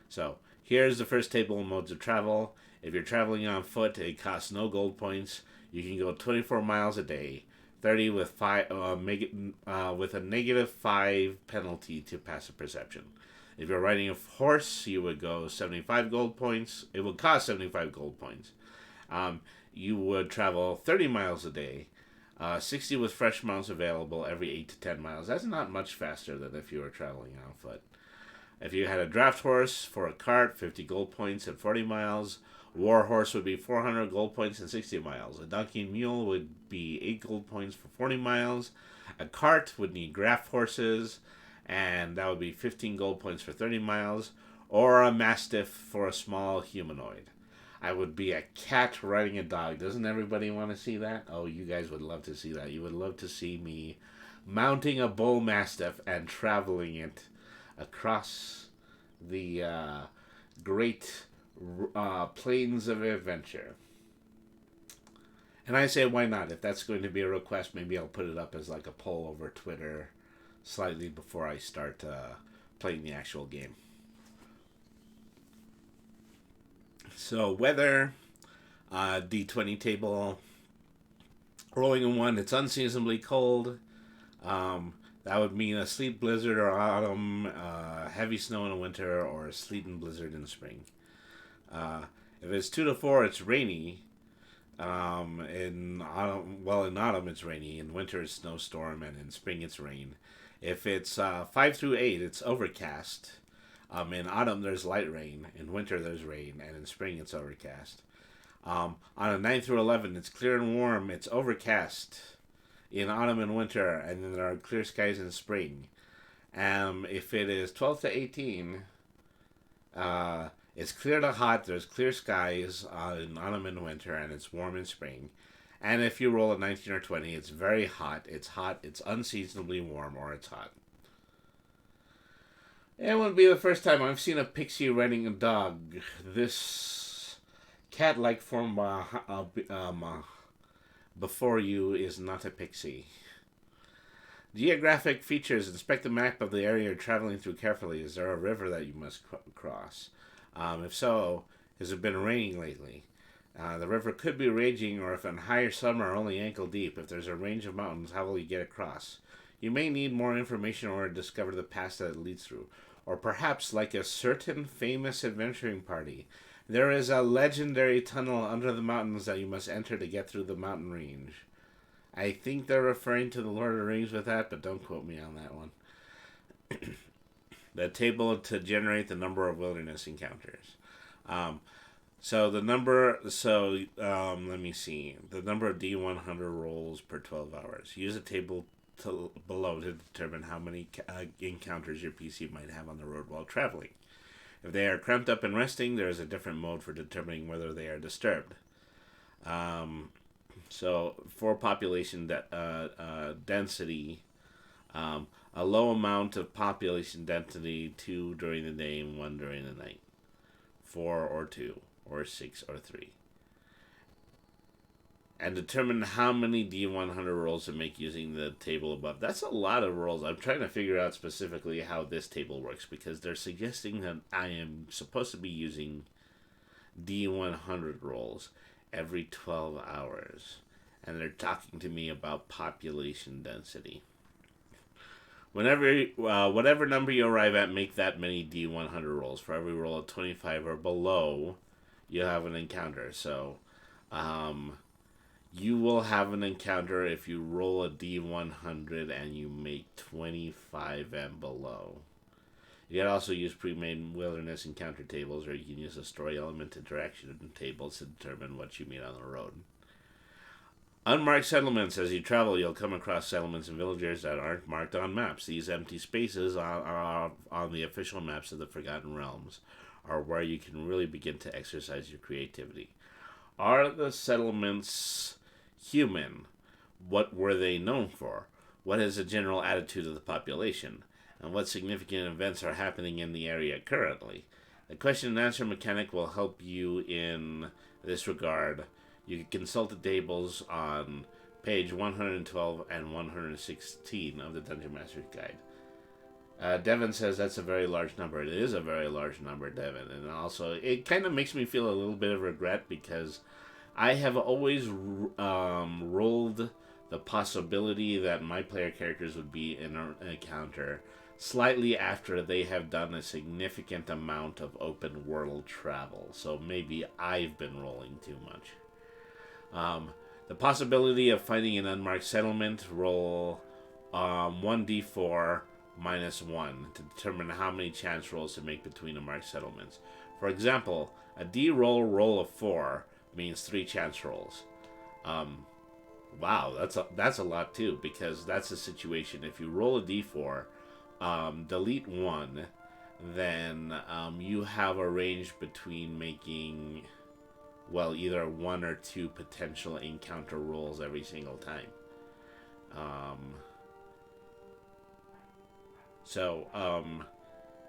So, here's the first table of modes of travel. If you're traveling on foot, it costs no gold points. You can go 24 miles a day, 30 with with a negative 5 penalty to passive perception. If you're riding a horse, you would go 75 gold points. It would cost 75 gold points. You would travel 30 miles a day, 60 with fresh mounts available every 8 to 10 miles. That's not much faster than if you were traveling on foot. If you had a draft horse for a cart, 50 gold points and 40 miles. War horse would be 400 gold points and 60 miles. A donkey and mule would be 8 gold points for 40 miles. A cart would need draft horses, and that would be 15 gold points for 30 miles. Or a mastiff for a small humanoid. I would be a cat riding a dog. Doesn't everybody want to see that? Oh, you guys would love to see that. You would love to see me mounting a bull mastiff and traveling it across the great plains of adventure. And I say, why not? If that's going to be a request, maybe I'll put it up as like a poll over Twitter slightly before I start playing the actual game. So weather, D20 table, rolling in 1, it's unseasonably cold. That would mean a sleet blizzard or autumn, heavy snow in the winter, or a sleet and blizzard in the spring. If it's 2 to 4, it's rainy. In autumn it's rainy. In winter it's snowstorm, and in spring it's rain. If it's 5 through 8, it's overcast. In autumn there's light rain. In winter there's rain, and in spring it's overcast. On a 9 through 11, it's clear and warm. It's overcast in autumn and winter, and then there are clear skies in spring. If it is 12 to 18, it's clear to hot. There's clear skies in autumn and winter, and it's warm in spring. And if you roll a 19 or 20, it's very hot. It's unseasonably warm, or it's hot. It wouldn't be the first time I've seen a pixie riding a dog. This cat-like form before you is not a pixie. Geographic features. Inspect the map of the area you're traveling through carefully. Is there a river that you must cross? If so, has it been raining lately? The river could be raging, or if in higher summer, only ankle deep. If there's a range of mountains, how will you get across? You may need more information in order to discover the pass that it leads through. Or perhaps, like a certain famous adventuring party, there is a legendary tunnel under the mountains that you must enter to get through the mountain range. I think they're referring to the Lord of the Rings with that, but don't quote me on that one. The table to generate the number of wilderness encounters. Let me see. The number of D100 rolls per 12 hours. Use a table below to determine how many encounters your PC might have on the road while traveling. If they are cramped up and resting, there is a different mode for determining whether they are disturbed. For population density, A low amount of population density, 2 during the day and 1 during the night. 4 or 2, or 6 or 3. And determine how many D100 rolls to make using the table above. That's a lot of rolls. I'm trying to figure out specifically how this table works because they're suggesting that I am supposed to be using D100 rolls every 12 hours. And they're talking to me about population density. Whatever number you arrive at, make that many D100 rolls. For every roll of 25 or below, you have an encounter. So, you will have an encounter if you roll a D100 and you make 25 and below. You can also use pre-made wilderness encounter tables, or you can use a story element interaction tables to determine what you meet on the road. Unmarked settlements. As you travel, you'll come across settlements and villagers that aren't marked on maps. These empty spaces are on the official maps of the Forgotten Realms, are where you can really begin to exercise your creativity. Are the settlements human? What were they known for? What is the general attitude of the population? And what significant events are happening in the area currently? The question and answer mechanic will help you in this regard. You can consult the tables on page 112 and 116 of the Dungeon Master's Guide. Devin says that's a very large number. It is a very large number, Devin. And also, it kind of makes me feel a little bit of regret because I have always rolled the possibility that my player characters would be in an encounter slightly after they have done a significant amount of open world travel. So maybe I've been rolling too much. The possibility of finding an unmarked settlement, roll 1d4 minus 1 to determine how many chance rolls to make between unmarked settlements. For example, a roll of 4 means 3 chance rolls. Wow, that's a lot too, because that's a situation. If you roll a d4, delete 1, then you have a range between making, well, either 1 or 2 potential encounter rolls every single time.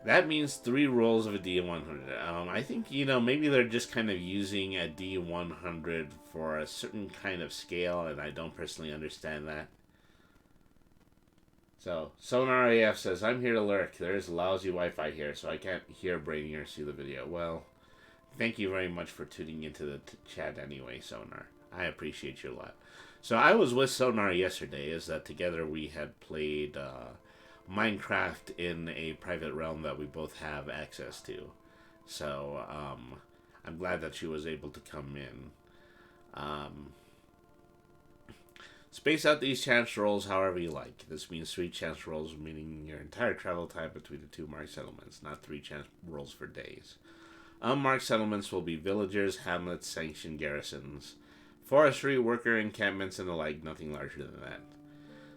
That means 3 rolls of a D100. I think, maybe they're just kind of using a D100 for a certain kind of scale, and I don't personally understand that. So, Sonar AF says, I'm here to lurk. There's lousy Wi-Fi here, so I can't hear Brainy or see the video. Well, thank you very much for tuning into the chat anyway, Sonar. I appreciate you a lot. So I was with Sonar yesterday, is that together we had played Minecraft in a private realm that we both have access to. So I'm glad that she was able to come in. Space out these chance rolls however you like. This means 3 chance rolls, meaning your entire travel time between the 2 marked settlements, not 3 chance rolls for days. Unmarked settlements will be villagers, hamlets, sanctioned garrisons, forestry, worker encampments, and the like, nothing larger than that.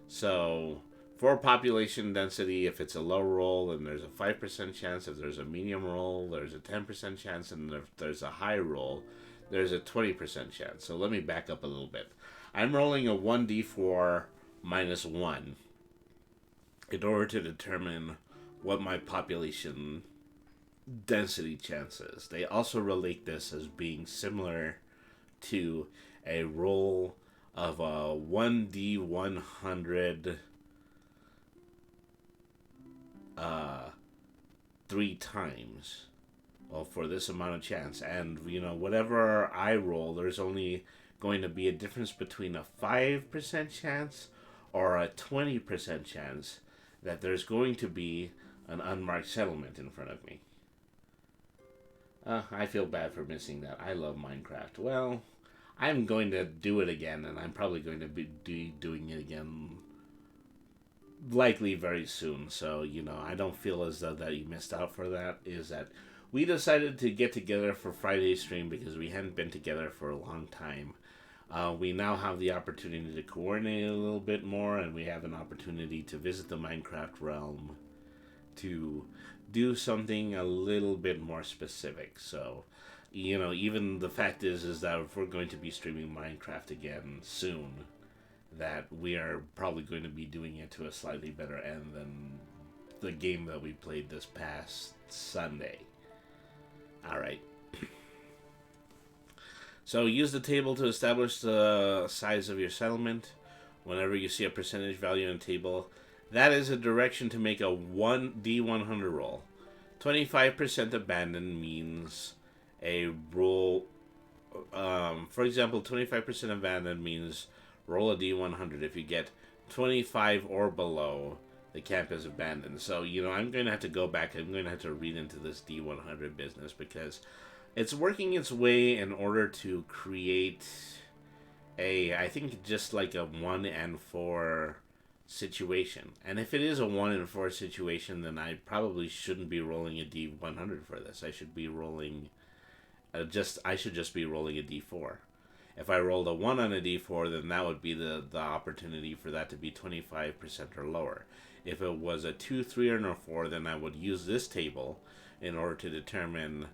So, for population density, if it's a low roll, then there's a 5% chance. If there's a medium roll, there's a 10% chance. And if there's a high roll, there's a 20% chance. So let me back up a little bit. I'm rolling a 1d4 minus 1 in order to determine what my population density chance is. They also relate this as being similar to a roll of a 1d100 3 times. Well, for this amount of chance. And, whatever I roll, there's only going to be a difference between a 5% chance or a 20% chance that there's going to be an unmarked settlement in front of me. I feel bad for missing that. I love Minecraft. Well, I'm going to do it again, and I'm probably going to be doing it again likely very soon. So, I don't feel as though that you missed out for that. Is that we decided to get together for Friday's stream because we hadn't been together for a long time. We now have the opportunity to coordinate a little bit more, and we have an opportunity to visit the Minecraft realm to do something a little bit more specific. So, even the fact is that if we're going to be streaming Minecraft again soon, that we are probably going to be doing it to a slightly better end than the game that we played this past Sunday. Alright. So use the table to establish the size of your settlement. Whenever you see a percentage value in a table, that is a direction to make a 1d100 roll. 25% abandoned means a roll. For example, 25% abandoned means roll a d100. If you get 25 or below, the camp is abandoned. So, I'm going to have to go back. I'm going to have to read into this d100 business because it's working its way in order to create I think just like a 1 and 4 situation. And if it is a 1 and 4 situation, then I probably shouldn't be rolling a d100 for this. I should be rolling I should just be rolling a d4. If I rolled a 1 on a d4, then that would be the opportunity for that to be 25% or lower. If it was a 2, 3, or a 4, then I would use this table in order to determine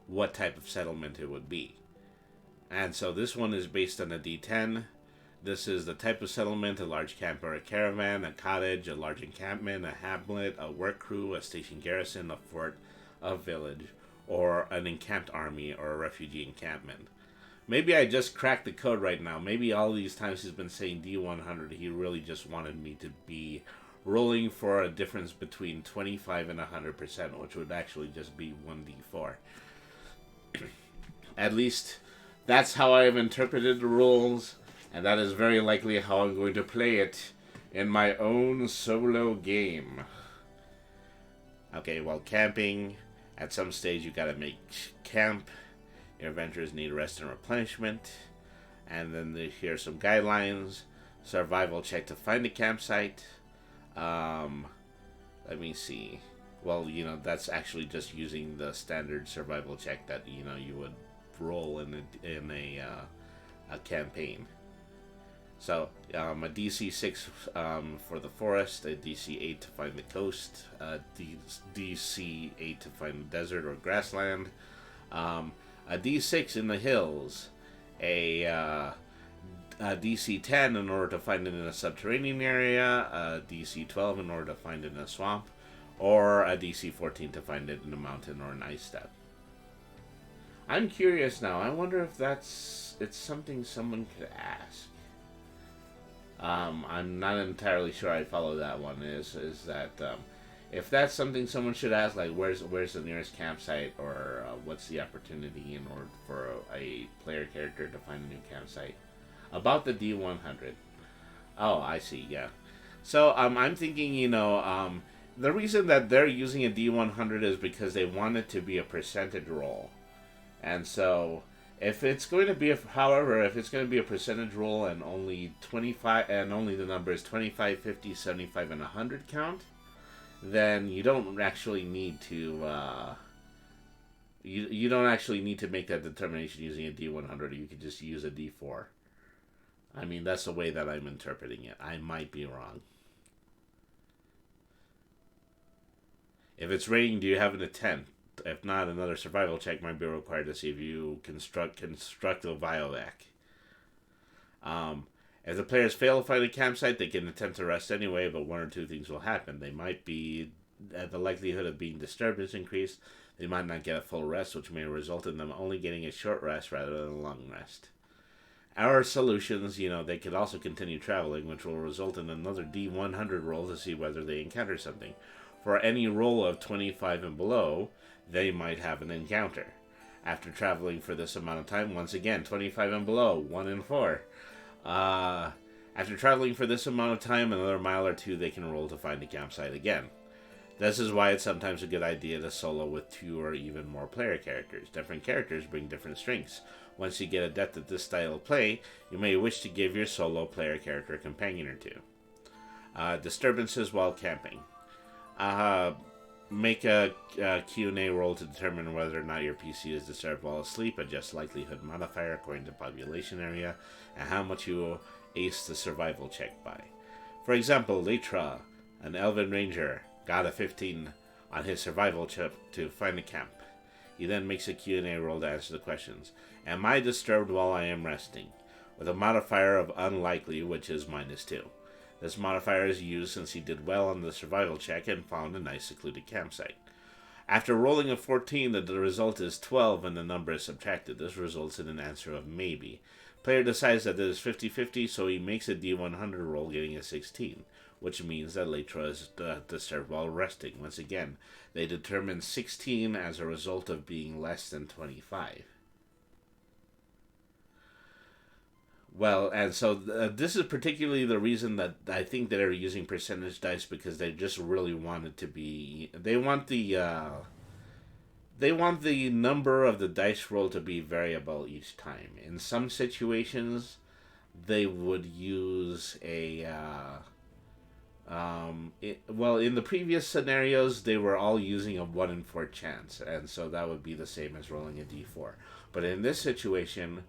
what type of settlement it would be. And so this one is based on a d10. This is the type of settlement: a large camp or a caravan, a cottage, a large encampment, a hamlet, a work crew, a station garrison, a fort, a village, or an encamped army or a refugee encampment. Maybe I just cracked the code right now. Maybe all these times he's been saying D100, he really just wanted me to be rolling for a difference between 25 and 100%, which would actually just be 1d4. At least that's how I have interpreted the rules, and that is very likely how I'm going to play it in my own solo game. Okay, well, camping. At some stage, you gotta make camp. Your adventurers need rest and replenishment. And then here's some guidelines. Survival check to find a campsite. Let me see. Well, that's actually just using the standard survival check that, you would roll in a campaign. So, a DC 6 for the forest, a DC 8 to find the coast, a DC 8 to find the desert or grassland, a D6 in the hills, a DC 10 in order to find it in a subterranean area, a DC 12 in order to find it in a swamp, or a DC 14 to find it in a mountain or an ice step. I'm curious now. I wonder if it's something someone could ask. I'm not entirely sure I follow that one. Is that if that's something someone should ask, like where's the nearest campsite, or what's the opportunity in order for a player character to find a new campsite? About the D100. Oh, I see. Yeah. So I'm thinking, the reason that they're using a D100 is because they want it to be a percentage roll, and so. If it's going to be a percentage roll and only 25, and only the numbers 25, 50, 75, and 100 count, then you don't actually need to you don't actually need to make that determination using a D100. You could just use a D4. I mean, that's the way that I'm interpreting it. I might be wrong. If it's raining, do you have a tent? If not, another survival check might be required to see if you construct a biovac. If the players fail to find a campsite, they can attempt to rest anyway, but one or two things will happen. They might be, the likelihood of being disturbed is increased. They might not get a full rest, which may result in them only getting a short rest rather than a long rest. Our solutions, they could also continue traveling, which will result in another D100 roll to see whether they encounter something. For any roll of 25 and below, they might have an encounter. After traveling for this amount of time, once again, 25 and below, 1 and 4. After traveling for this amount of time, another mile or two, they can roll to find a campsite again. This is why it's sometimes a good idea to solo with 2 or even more player characters. Different characters bring different strengths. Once you get adept at this style of play, you may wish to give your solo player character a companion or two. Disturbances while camping. Make a Q&A roll to determine whether or not your PC is disturbed while asleep. Adjust likelihood modifier according to population area and how much you will ace the survival check by. For example, Letra, an elven ranger, got a 15 on his survival check to find a camp. He then makes a Q&A roll to answer the questions. Am I disturbed while I am resting? with a modifier of unlikely, which is -2. This modifier is used since he did well on the survival check and found a nice secluded campsite. After rolling a 14, the result is 12 and the number is subtracted. This results in an answer of maybe. Player decides that it is 50-50, so he makes a D100 roll, getting a 16, which means that Leitra is disturbed while resting. Once again, they determine 16 as a result of being less than 25. Well, and so this is particularly the reason that I think they're using percentage dice, because they just really want it to be. They want the number of the dice roll to be variable each time. In some situations, they would use a. In the previous scenarios, they were all using a 1 in 4 chance, and so that would be the same as rolling a d4. But in this situation,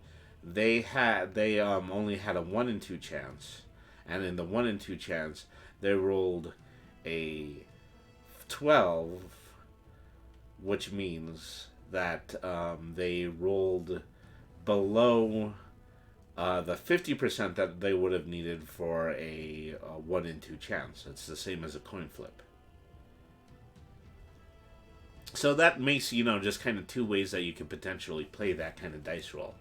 they only had a 1 in 2 chance, and in the 1 in 2 chance, they rolled a 12, which means that they rolled below the 50% that they would have needed for a 1 in 2 chance. It's the same as a coin flip. So that makes, just kind of two ways that you could potentially play that kind of dice roll.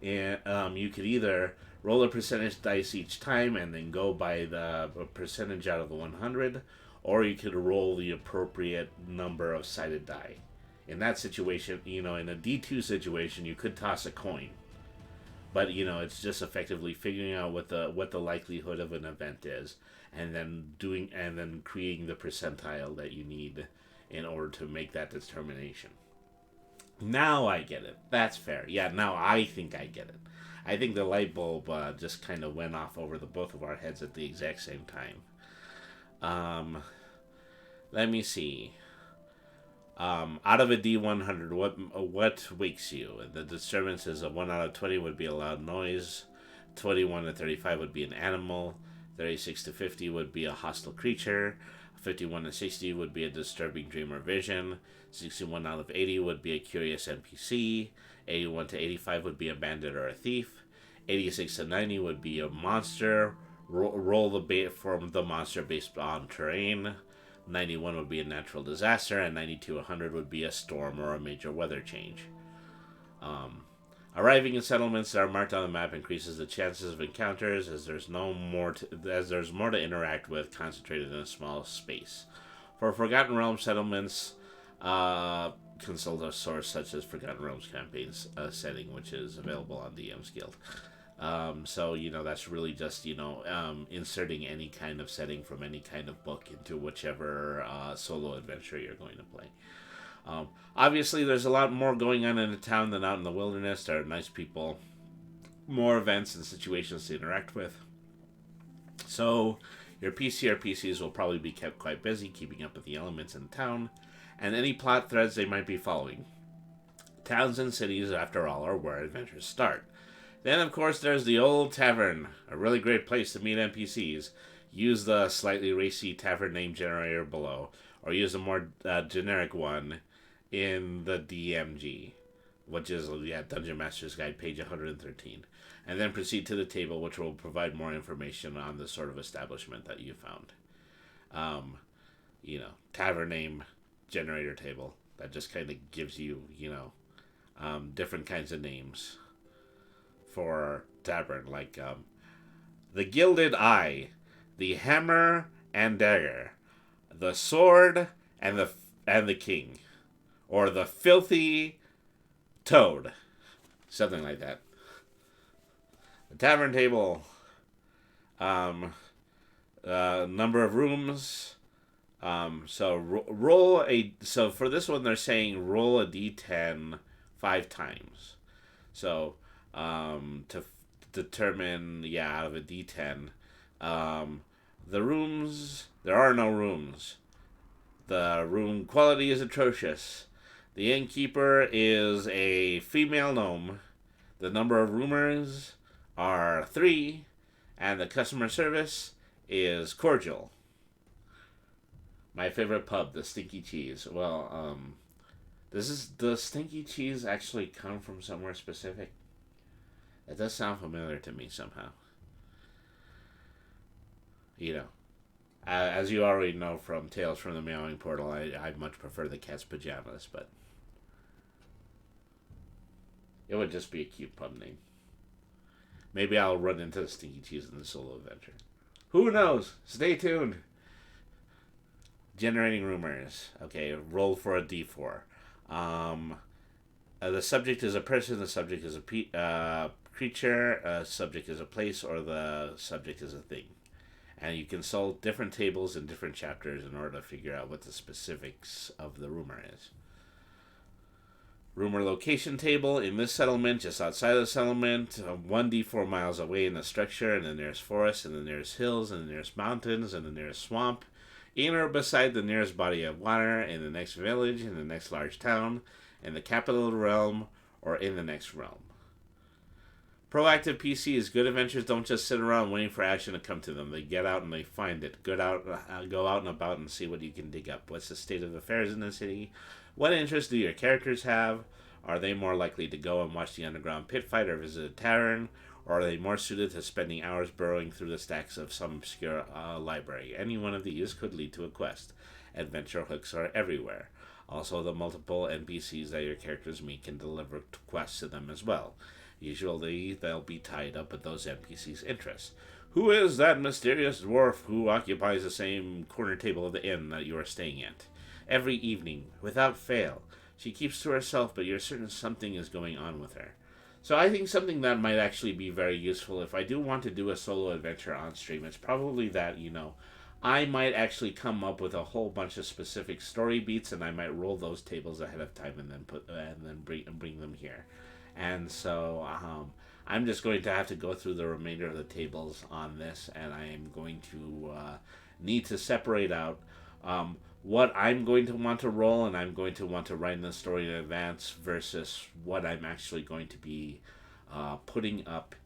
And you could either roll a percentage dice each time and then go by the percentage out of the 100, or you could roll the appropriate number of sided die. In that situation, in a D2 situation, you could toss a coin. But, it's just effectively figuring out what the likelihood of an event is, and then creating the percentile that you need in order to make that determination. Now I get it. That's fair. Yeah, now I think I get it. I think the light bulb just kind of went off over the both of our heads at the exact same time. Let me see. Out of a D100, what wakes you? The disturbance is a 1 out of 20 would be a loud noise, 21 to 35 would be an animal, 36 to 50 would be a hostile creature, 51 to 60 would be a disturbing dream or vision, 61 out of 80 would be a curious NPC, 81 to 85 would be a bandit or a thief, 86 to 90 would be a monster. Roll the bait from the monster based on terrain. 91 would be a natural disaster, and 92 to 100 would be a storm or a major weather change. Arriving in settlements that are marked on the map increases the chances of encounters, as there's more to interact with concentrated in a small space. For Forgotten Realms settlements, consult a source such as Forgotten Realms campaigns setting, which is available on DM's Guild. So, that's really just, inserting any kind of setting from any kind of book into whichever solo adventure you're going to play. Obviously, there's a lot more going on in a town than out in the wilderness. There are nice people, more events and situations to interact with. So, your PC or PCs will probably be kept quite busy keeping up with the elements in town and any plot threads they might be following. Towns and cities, after all, are where adventures start. Then, of course, there's the old tavern, a really great place to meet NPCs. Use the slightly racy tavern name generator below, or use a more generic one in the DMG, which is Dungeon Master's Guide, page 113. And then proceed to the table, which will provide more information on the sort of establishment that you found. Tavern name, generator table. That just kind of gives you, different kinds of names for tavern, like the Gilded Eye, the Hammer and Dagger, the Sword and the King, or the Filthy Toad, something like that. The tavern table, number of rooms. So for this one, they're saying roll a d10 5 times. So to determine, out of a d10, the rooms, there are no rooms. The room quality is atrocious. The innkeeper is a female gnome. The number of roomers are 3, and the customer service is cordial. My favorite pub, the Stinky Cheese. Well, does the Stinky Cheese actually come from somewhere specific? That does sound familiar to me somehow. You know, as you already know from Tales from the Meowing Portal, I much prefer the cat's pajamas, but it would just be a cute pub name. Maybe I'll run into the Stinky Cheese in the solo adventure. Who knows? Stay tuned. Generating rumors. Okay, roll for a d4. Um, the subject is a person, the subject is a creature, subject is a place, or the subject is a thing. And you consult different tables in different chapters in order to figure out what the specifics of the rumor is. Rumor location table in this settlement, just outside of the settlement, 1d4 miles away in the structure, and then there's forest, and then there's hills, and then there's mountains, and then there's swamp. In or beside the nearest body of water, in the next village, in the next large town, in the capital realm, or in the next realm. Proactive PCs. Good adventurers don't just sit around waiting for action to come to them. They get out and they find it. Go out and about and see what you can dig up. What's the state of affairs in the city? What interests do your characters have? Are they more likely to go and watch the underground pit fight or visit a tavern? Or are they more suited to spending hours burrowing through the stacks of some obscure library? Any one of these could lead to a quest. Adventure hooks are everywhere. Also, the multiple NPCs that your characters meet can deliver quests to them as well. Usually, they'll be tied up with those NPCs' interests. Who is that mysterious dwarf who occupies the same corner table of the inn that you are staying at? Every evening, without fail. She keeps to herself, but you're certain something is going on with her. So I think something that might actually be very useful if I do want to do a solo adventure on stream, it's probably that, I might actually come up with a whole bunch of specific story beats, and I might roll those tables ahead of time and then bring them here. And so I'm just going to have to go through the remainder of the tables on this, and I am going to need to separate out what I'm going to want to roll and I'm going to want to write in the story in advance versus what I'm actually going to be putting up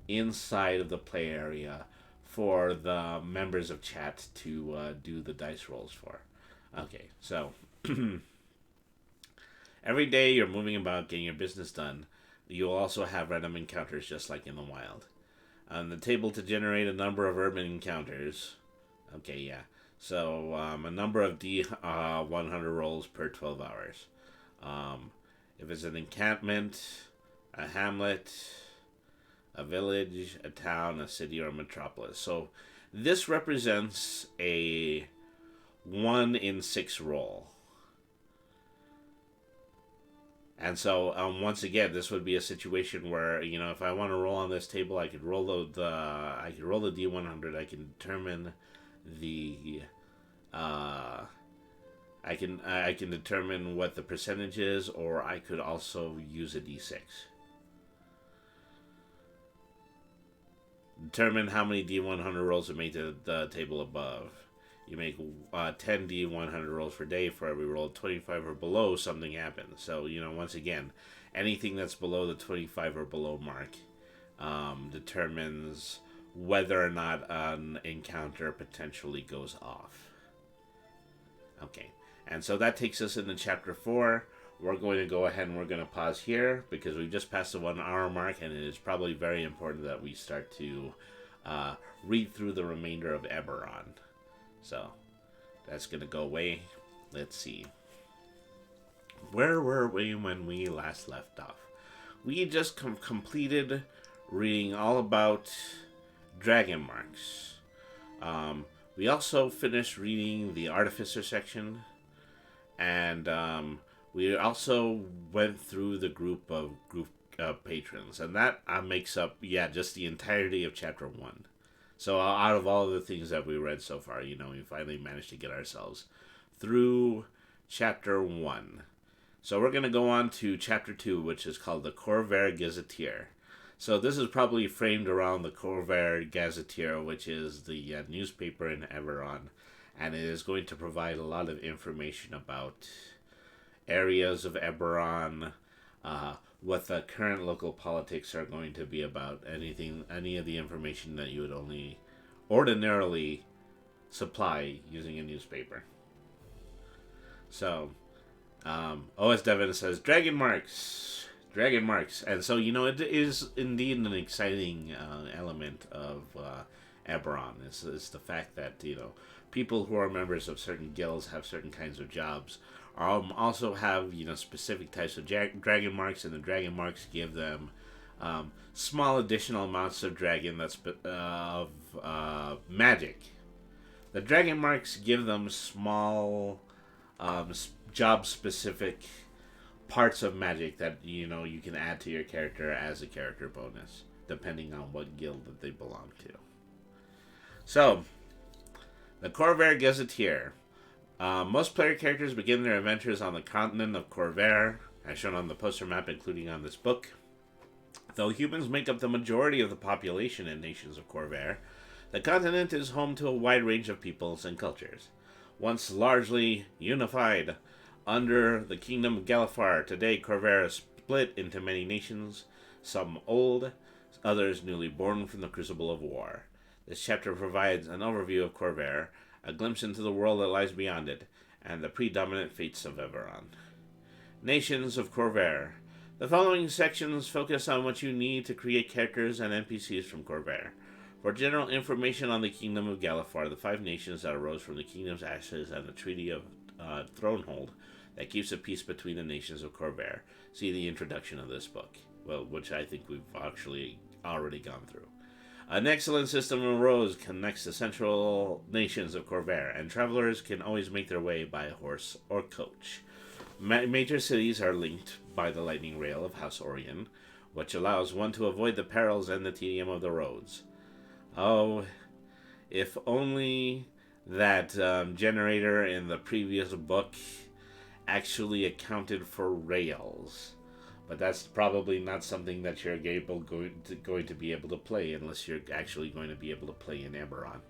inside of the play area for the members of chat to do the dice rolls for. Okay, so every day you're moving about getting your business done. You'll also have random encounters just like in the wild. On the table to generate a number of urban encounters. Okay, yeah. So a number of D100 rolls per 12 hours. If it's an encampment, a hamlet, a village, a town, a city, or a metropolis. So this represents a 1 in 6 roll. And so, once again, this would be a situation where, if I want to roll on this table, I could roll the D100. I can determine the I can determine what the percentage is, or I could also use a D6. Determine how many D100 rolls to make the table above. You make 10 D100 rolls per day. For every roll 25 or below, something happens. So, once again, anything that's below the 25 or below mark determines whether or not an encounter potentially goes off. Okay, and so that takes us into Chapter 4. We're going to go ahead and we're going to pause here because we've just passed the 1 hour mark, and it is probably very important that we start to read through the remainder of Eberron. So, that's going to go away. Let's see. Where were we when we last left off? We just completed reading all about dragon marks. We also finished reading the Artificer section. And we also went through the group patrons. And that makes up, just the entirety of Chapter 1. So out of all the things that we read so far, we finally managed to get ourselves through Chapter 1. So we're going to go on to Chapter 2, which is called the Corvair Gazetteer. So this is probably framed around the Corvair Gazetteer, which is the newspaper in Eberron. And it is going to provide a lot of information about areas of Eberron, what the current local politics are going to be about, any of the information that you would only ordinarily supply using a newspaper. So, OS Devon says, Dragon marks Dragon marks. And so, it is indeed an exciting element of Eberron. Is the fact that, people who are members of certain guilds have certain kinds of jobs. Also have, specific types of dragon marks, and the dragon marks give them small additional amounts of magic. The dragon marks give them small job-specific parts of magic that you can add to your character as a character bonus, depending on what guild that they belong to. So, the Corvair Gazetteer. Most player characters begin their adventures on the continent of Corvair, as shown on the poster map, including on this book. Though humans make up the majority of the population and nations of Corvair, the continent is home to a wide range of peoples and cultures. Once largely unified under the Kingdom of Galifar, today Corvair is split into many nations, some old, others newly born from the crucible of war. This chapter provides an overview of Corvair, a glimpse into the world that lies beyond it, and the predominant fates of Eberron. Nations of Corvair. The following sections focus on what you need to create characters and NPCs from Corvair. For general information on the Kingdom of Galifar, the 5 nations that arose from the Kingdom's ashes, and the Treaty of Thronehold that keeps the peace between the nations of Corvair, see the introduction of this book, which I think we've actually already gone through. An excellent system of roads connects the central nations of Corvair, and travelers can always make their way by horse or coach. Major cities are linked by the lightning rail of House Orion, which allows one to avoid the perils and the tedium of the roads. Oh, if only that generator in the previous book actually accounted for rails. But that's probably not something that you're going to be able to play unless you're actually going to be able to play in Eberron.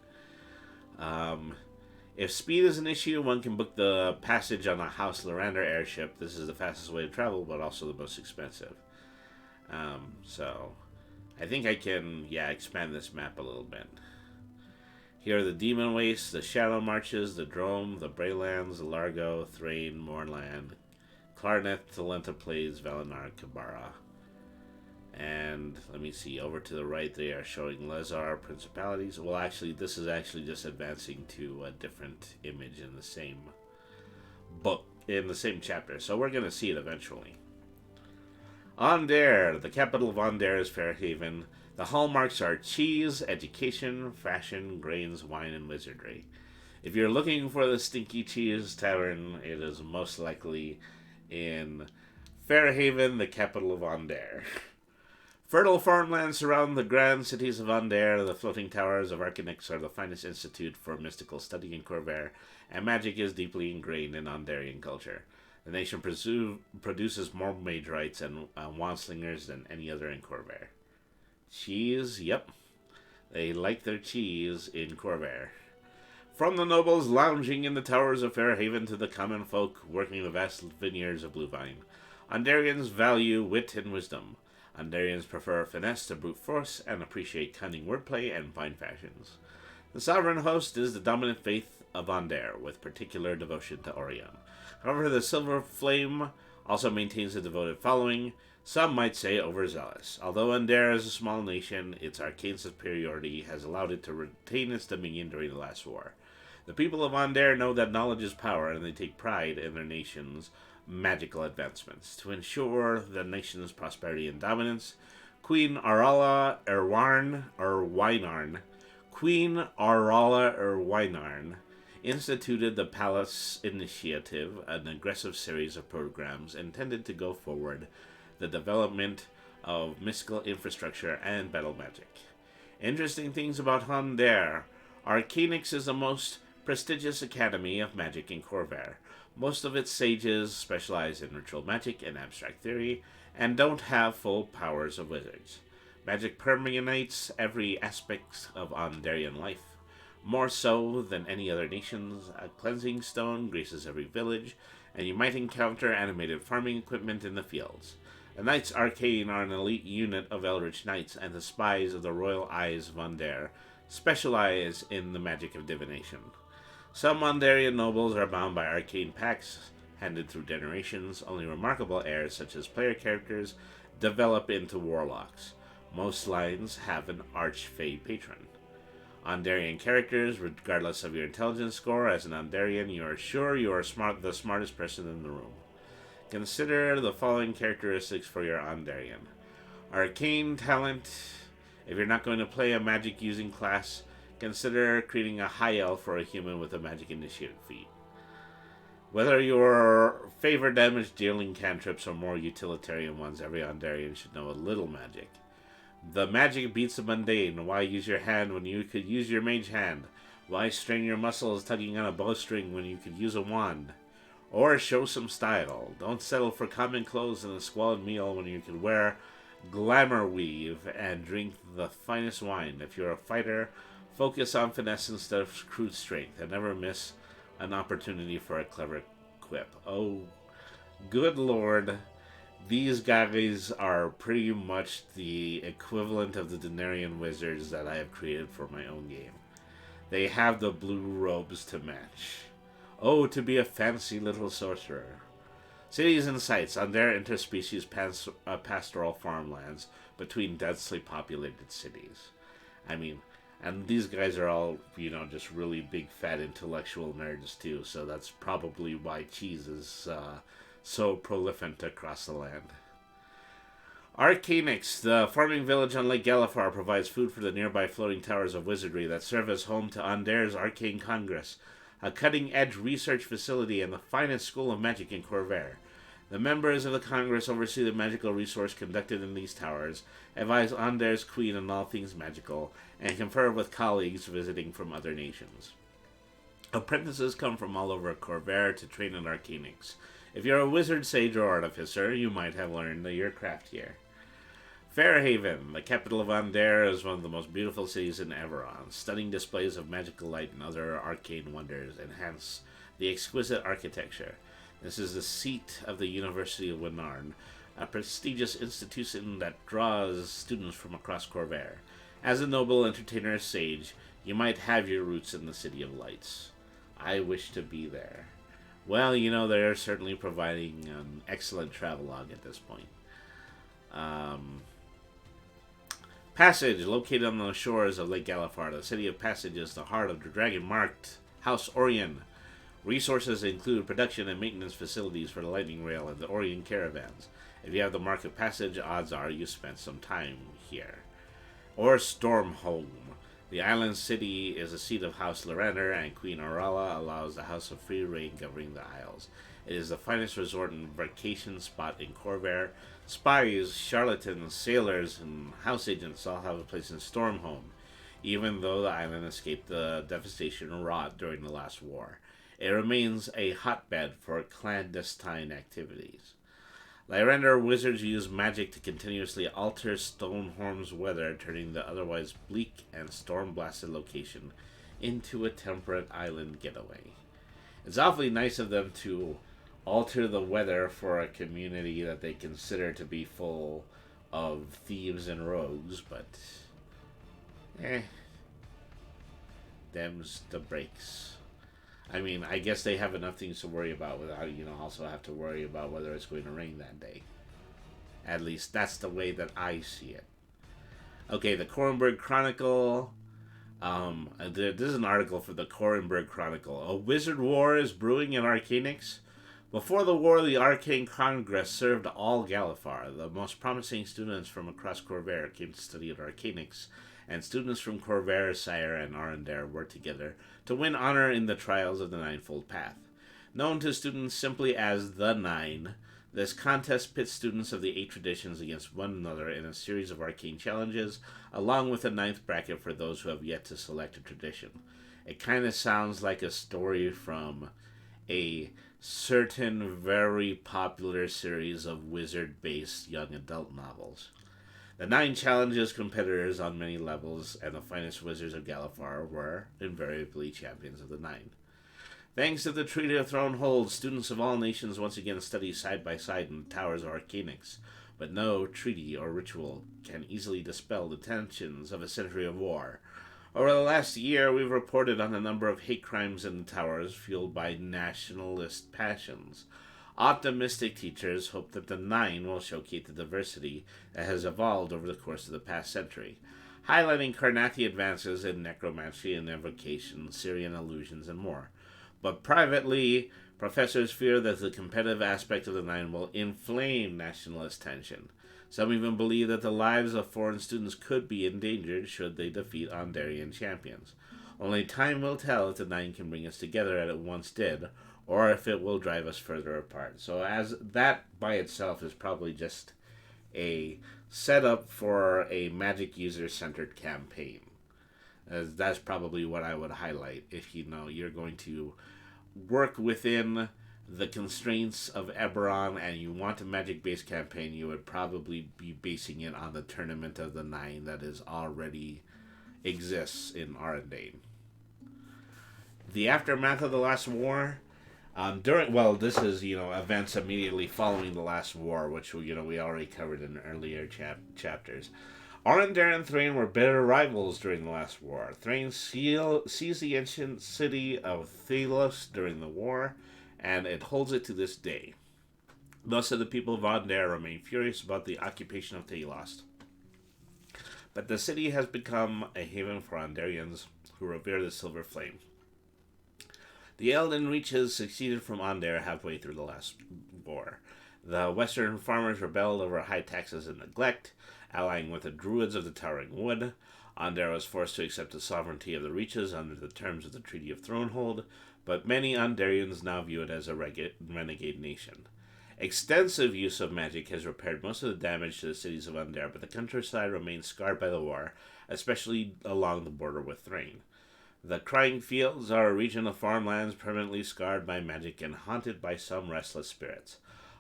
If speed is an issue, one can book the passage on a House Lorander airship. This is the fastest way to travel, but also the most expensive. So, I think I can, expand this map a little bit. Here are the Demon Wastes, the Shadow Marches, the Drome, the Braylands, the Largo, Thrain, Mournland, Clarnet, Talenta Plains, Valinar, Kabara. And let me see, over to the right they are showing Lezar Principalities. Well, actually, this is actually just advancing to a different image in the same book, in the same chapter. So we're going to see it eventually. Aundair, the capital of Aundair is Fairhaven. The hallmarks are cheese, education, fashion, grains, wine, and wizardry. If you're looking for the Stinky Cheese Tavern, it is most likely in Fairhaven, the capital of Aundair. Fertile farmlands surround the grand cities of Aundair. The floating towers of Arcanix are the finest institute for mystical study in Corvair, and magic is deeply ingrained in Aundarian culture. The nation produces more mage rites and wandslingers than any other in Corvair. Cheese, yep. They like their cheese in Corvair. From the nobles lounging in the towers of Fairhaven to the common folk working the vast vineyards of Bluevine, Aundarians value wit and wisdom. Aundarians prefer finesse to brute force and appreciate cunning wordplay and fine fashions. The sovereign host is the dominant faith of Aundair, with particular devotion to Orion. However, the Silver Flame also maintains a devoted following, some might say overzealous. Although Aundair is a small nation, its arcane superiority has allowed it to retain its dominion during the last war. The people of Aundair know that knowledge is power, and they take pride in their nation's magical advancements. To ensure the nation's prosperity and dominance, Queen Arala Erwinarn instituted the Palace Initiative, an aggressive series of programs intended to go forward the development of mystical infrastructure and battle magic. Interesting things about Aundair. Arcanix is the most prestigious academy of magic in Corvair. Most of its sages specialize in ritual magic and abstract theory, and don't have full powers of wizards. Magic permeates every aspect of Aundarian life. More so than any other nations, a cleansing stone graces every village, and you might encounter animated farming equipment in the fields. The Knights Arcane are an elite unit of Eldritch Knights, and the spies of the Royal Eyes of Aundair specialize in the magic of divination. Some Aundarian nobles are bound by arcane pacts handed through generations. Only remarkable heirs, such as player characters, develop into warlocks. Most lines have an archfey patron. Ondarian characters, regardless of your intelligence score, as an Ondarian, you are sure you are the smartest person in the room. Consider the following characteristics for your Ondarian. Arcane talent. If you're not going to play a magic using class, consider creating a high elf or a human with a magic initiative feat. Whether your favor damage dealing cantrips or more utilitarian ones, every Ondarian should know a little magic. The magic beats the mundane. Why use your hand when you could use your mage hand? Why strain your muscles tugging on a bowstring when you could use a wand? Or show some style. Don't settle for common clothes and a squalid meal when you could wear glamour weave and drink the finest wine. If you're a fighter, focus on finesse instead of crude strength, and never miss an opportunity for a clever quip. Oh, good lord. These guys are pretty much the equivalent of the Denarian wizards that I have created for my own game. They have the blue robes to match. Oh, to be a fancy little sorcerer. Cities and sites on their interspecies pastoral farmlands between densely populated cities. I mean, and these guys are all, just really big, fat, intellectual nerds, too. So that's probably why cheese is so prolific across the land. Arcanix, the farming village on Lake Galifar, provides food for the nearby floating towers of wizardry that serve as home to Onder's Arcane Congress, a cutting-edge research facility and the finest school of magic in Corvair. The members of the Congress oversee the magical resource conducted in these towers, advise Onder's queen on all things magical, and confer with colleagues visiting from other nations. Apprentices come from all over Corvair to train in Arcanix. If you're a wizard, sage, or artificer, you might have learned your craft here. Fairhaven, the capital of Onder, is one of the most beautiful cities in Eberron. Stunning displays of magical light and other arcane wonders enhance the exquisite architecture. This is the seat of the University of Winarn, a prestigious institution that draws students from across Corvair. As a noble entertainer sage, you might have your roots in the City of Lights. I wish to be there. Well, they're certainly providing an excellent travelogue at this point. Passage, located on the shores of Lake Galifar. The city of Passage is the heart of the dragon-marked House Orion. Resources include production and maintenance facilities for the Lightning Rail and the Orion caravans. If you have the Mark of Passage, odds are you spent some time here. Or Stormholm. The island city is the seat of House Lorander, and Queen Aurala allows the House of Free Reign governing the Isles. It is the finest resort and vacation spot in Corvair. Spies, charlatans, sailors, and house agents all have a place in Stormholm, even though the island escaped the devastation wrought during the last war. It remains a hotbed for clandestine activities. Lyrender wizards use magic to continuously alter Stoneholm's weather, turning the otherwise bleak and storm-blasted location into a temperate island getaway. It's awfully nice of them to alter the weather for a community that they consider to be full of thieves and rogues, but them's the breaks. I mean, I guess they have enough things to worry about without, also have to worry about whether it's going to rain that day. At least that's the way that I see it. Okay, the Korenberg Chronicle. This is an article for the Korenberg Chronicle. A wizard war is brewing in Arcanix. Before the war, the Arcane Congress served all Galifar. The most promising students from across Corvair came to study at Arcanix, and students from Corvair, Sire, and Arendare worked together to win honor in the trials of the Ninefold Path. Known to students simply as the Nine, this contest pits students of the 8 traditions against one another in a series of arcane challenges, along with a 9th bracket for those who have yet to select a tradition. It kind of sounds like a story from a certain very popular series of wizard-based young adult novels. The 9 challenges competitors on many levels, and the finest wizards of Galifar were invariably champions of the 9. Thanks to the Treaty of Thronehold, students of all nations once again study side by side in the towers of Arcanix, but no treaty or ritual can easily dispel the tensions of a century of war. Over the last year, we've reported on a number of hate crimes in the towers fueled by nationalist passions. Optimistic teachers hope that the Nine will showcase the diversity that has evolved over the course of the past century, highlighting Karnathy advances in necromancy and invocation, Syrian illusions, and more. But privately, professors fear that the competitive aspect of the Nine will inflame nationalist tension. Some even believe that the lives of foreign students could be endangered should they defeat Ondarian champions. Only time will tell if the Nine can bring us together as it once did, or if it will drive us further apart. So, as that by itself is probably just a setup for a Magic user-centered campaign. As that's probably what I would highlight if you're going to work within the constraints of Eberron and you want a Magic-based campaign. You would probably be basing it on the Tournament of the Nine that is already exists in Arendane. The aftermath of the last war. This is events immediately following the last war, which we already covered in earlier chapters. Arendare and Thrain were bitter rivals during the last war. Thrain seized the ancient city of Thelos during the war, and it holds it to this day. Thus, the people of Arendare remain furious about the occupation of Thelos. But the city has become a haven for Andarians who revere the Silver Flame. The Elden Reaches succeeded from Ondare halfway through the last war. The western farmers rebelled over high taxes and neglect, allying with the Druids of the Towering Wood. Ondare was forced to accept the sovereignty of the Reaches under the terms of the Treaty of Thronehold, but many Ondarians now view it as a renegade nation. Extensive use of magic has repaired most of the damage to the cities of Ondare, but the countryside remains scarred by the war, especially along the border with Thrain. The Crying Fields are a region of farmlands permanently scarred by magic and haunted by some restless spirits.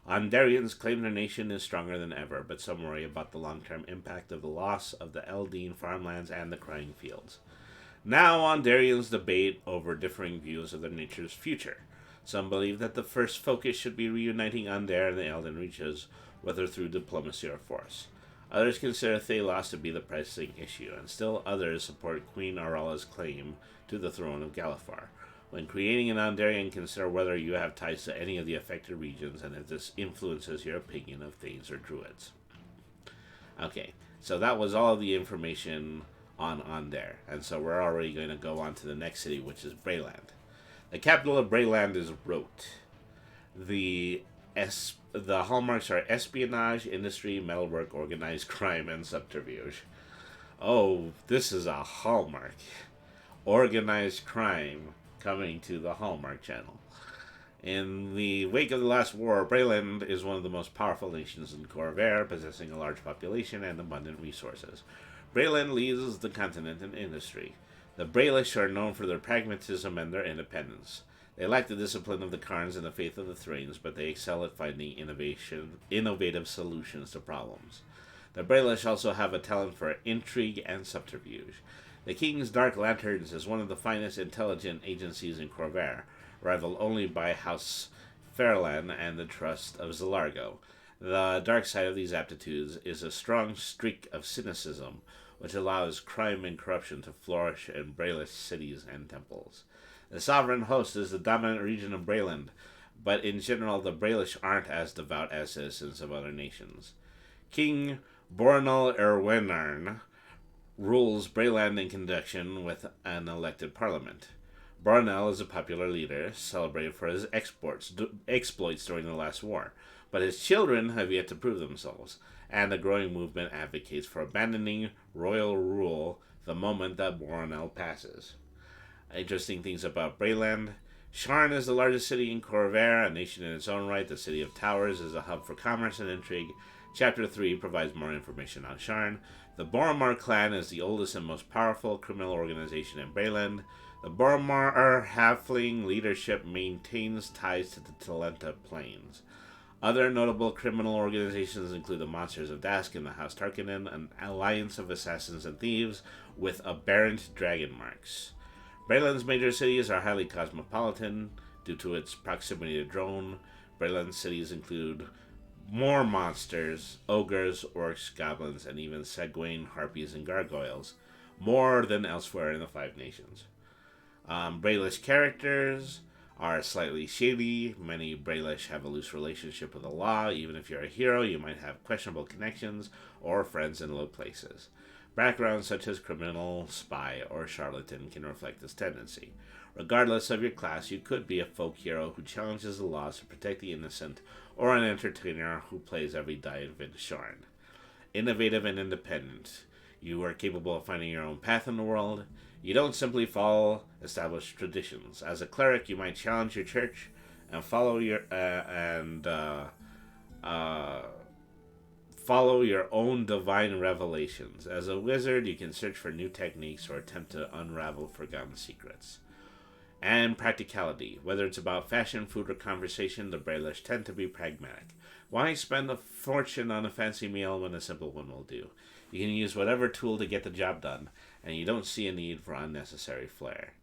Ondarians claim their nation is stronger than ever, but some worry about the long-term impact of the loss of the Eldine farmlands and the Crying Fields. Now Ondarians debate over differing views of their nature's future. Some believe that the first focus should be reuniting Ondare and the Elden Reaches, whether through diplomacy or force. Others consider Thelos to be the pressing issue, and still others support Queen Aurala's claim to the throne of Galifar. When creating an Ondarian, consider whether you have ties to any of the affected regions and if this influences your opinion of Thanes or Druids. Okay, so that was all of the information on Ondare, and so we're already going to go on to the next city, which is Brayland. The capital of Brayland is Rote. The hallmarks are espionage, industry, metalwork, organized crime, and subterfuge. Oh, this is a hallmark. Organized crime coming to the Hallmark Channel. In the wake of the last war, Brayland is one of the most powerful nations in Corvair, possessing a large population and abundant resources. Brayland leads the continent in industry. The Braylish are known for their pragmatism and their independence. They lack the discipline of the Karns and the faith of the Thrains, but they excel at finding innovative solutions to problems. The Braylish also have a talent for intrigue and subterfuge. The King's Dark Lanterns is one of the finest intelligence agencies in Corvair, rivaled only by House Fairlan and the Trust of Zalargo. The dark side of these aptitudes is a strong streak of cynicism, which allows crime and corruption to flourish in Braylish cities and temples. The Sovereign Host is the dominant region of Brayland, but in general the Braylish aren't as devout as citizens of other nations. King Boronel Erwenarn rules Brayland in conjunction with an elected parliament. Boronel is a popular leader, celebrated for his exploits during the last war, but his children have yet to prove themselves, and a growing movement advocates for abandoning royal rule the moment that Boronel passes. Interesting things about Brayland. Sharn is the largest city in Corvair, a nation in its own right. The City of Towers is a hub for commerce and intrigue. Chapter 3 provides more information on Sharn. The Boromar clan is the oldest and most powerful criminal organization in Brayland. The Boromar halfling leadership maintains ties to the Talenta Plains. Other notable criminal organizations include the Monsters of Dask and the House Tarkanen, an alliance of assassins and thieves with aberrant dragon marks. Brayland's major cities are highly cosmopolitan due to its proximity to Drone. Brayland's cities include more monsters, ogres, orcs, goblins, and even Segwayne, harpies, and gargoyles, more than elsewhere in the Five Nations. Braylish characters are slightly shady. Many Baelish have a loose relationship with the law. Even if you're a hero, you might have questionable connections or friends in low places. Backgrounds such as criminal, spy, or charlatan can reflect this tendency. Regardless of your class, you could be a folk hero who challenges the laws to protect the innocent, or an entertainer who plays every David Shorn. Innovative and independent, you are capable of finding your own path in the world. You don't simply follow established traditions. As a cleric, you might challenge your church and uh, follow your own divine revelations. As a wizard, you can search for new techniques or attempt to unravel forgotten secrets. And practicality. Whether it's about fashion, food, or conversation, the Baelish tend to be pragmatic. Why spend a fortune on a fancy meal when a simple one will do? You can use whatever tool to get the job done, and you don't see a need for unnecessary flair.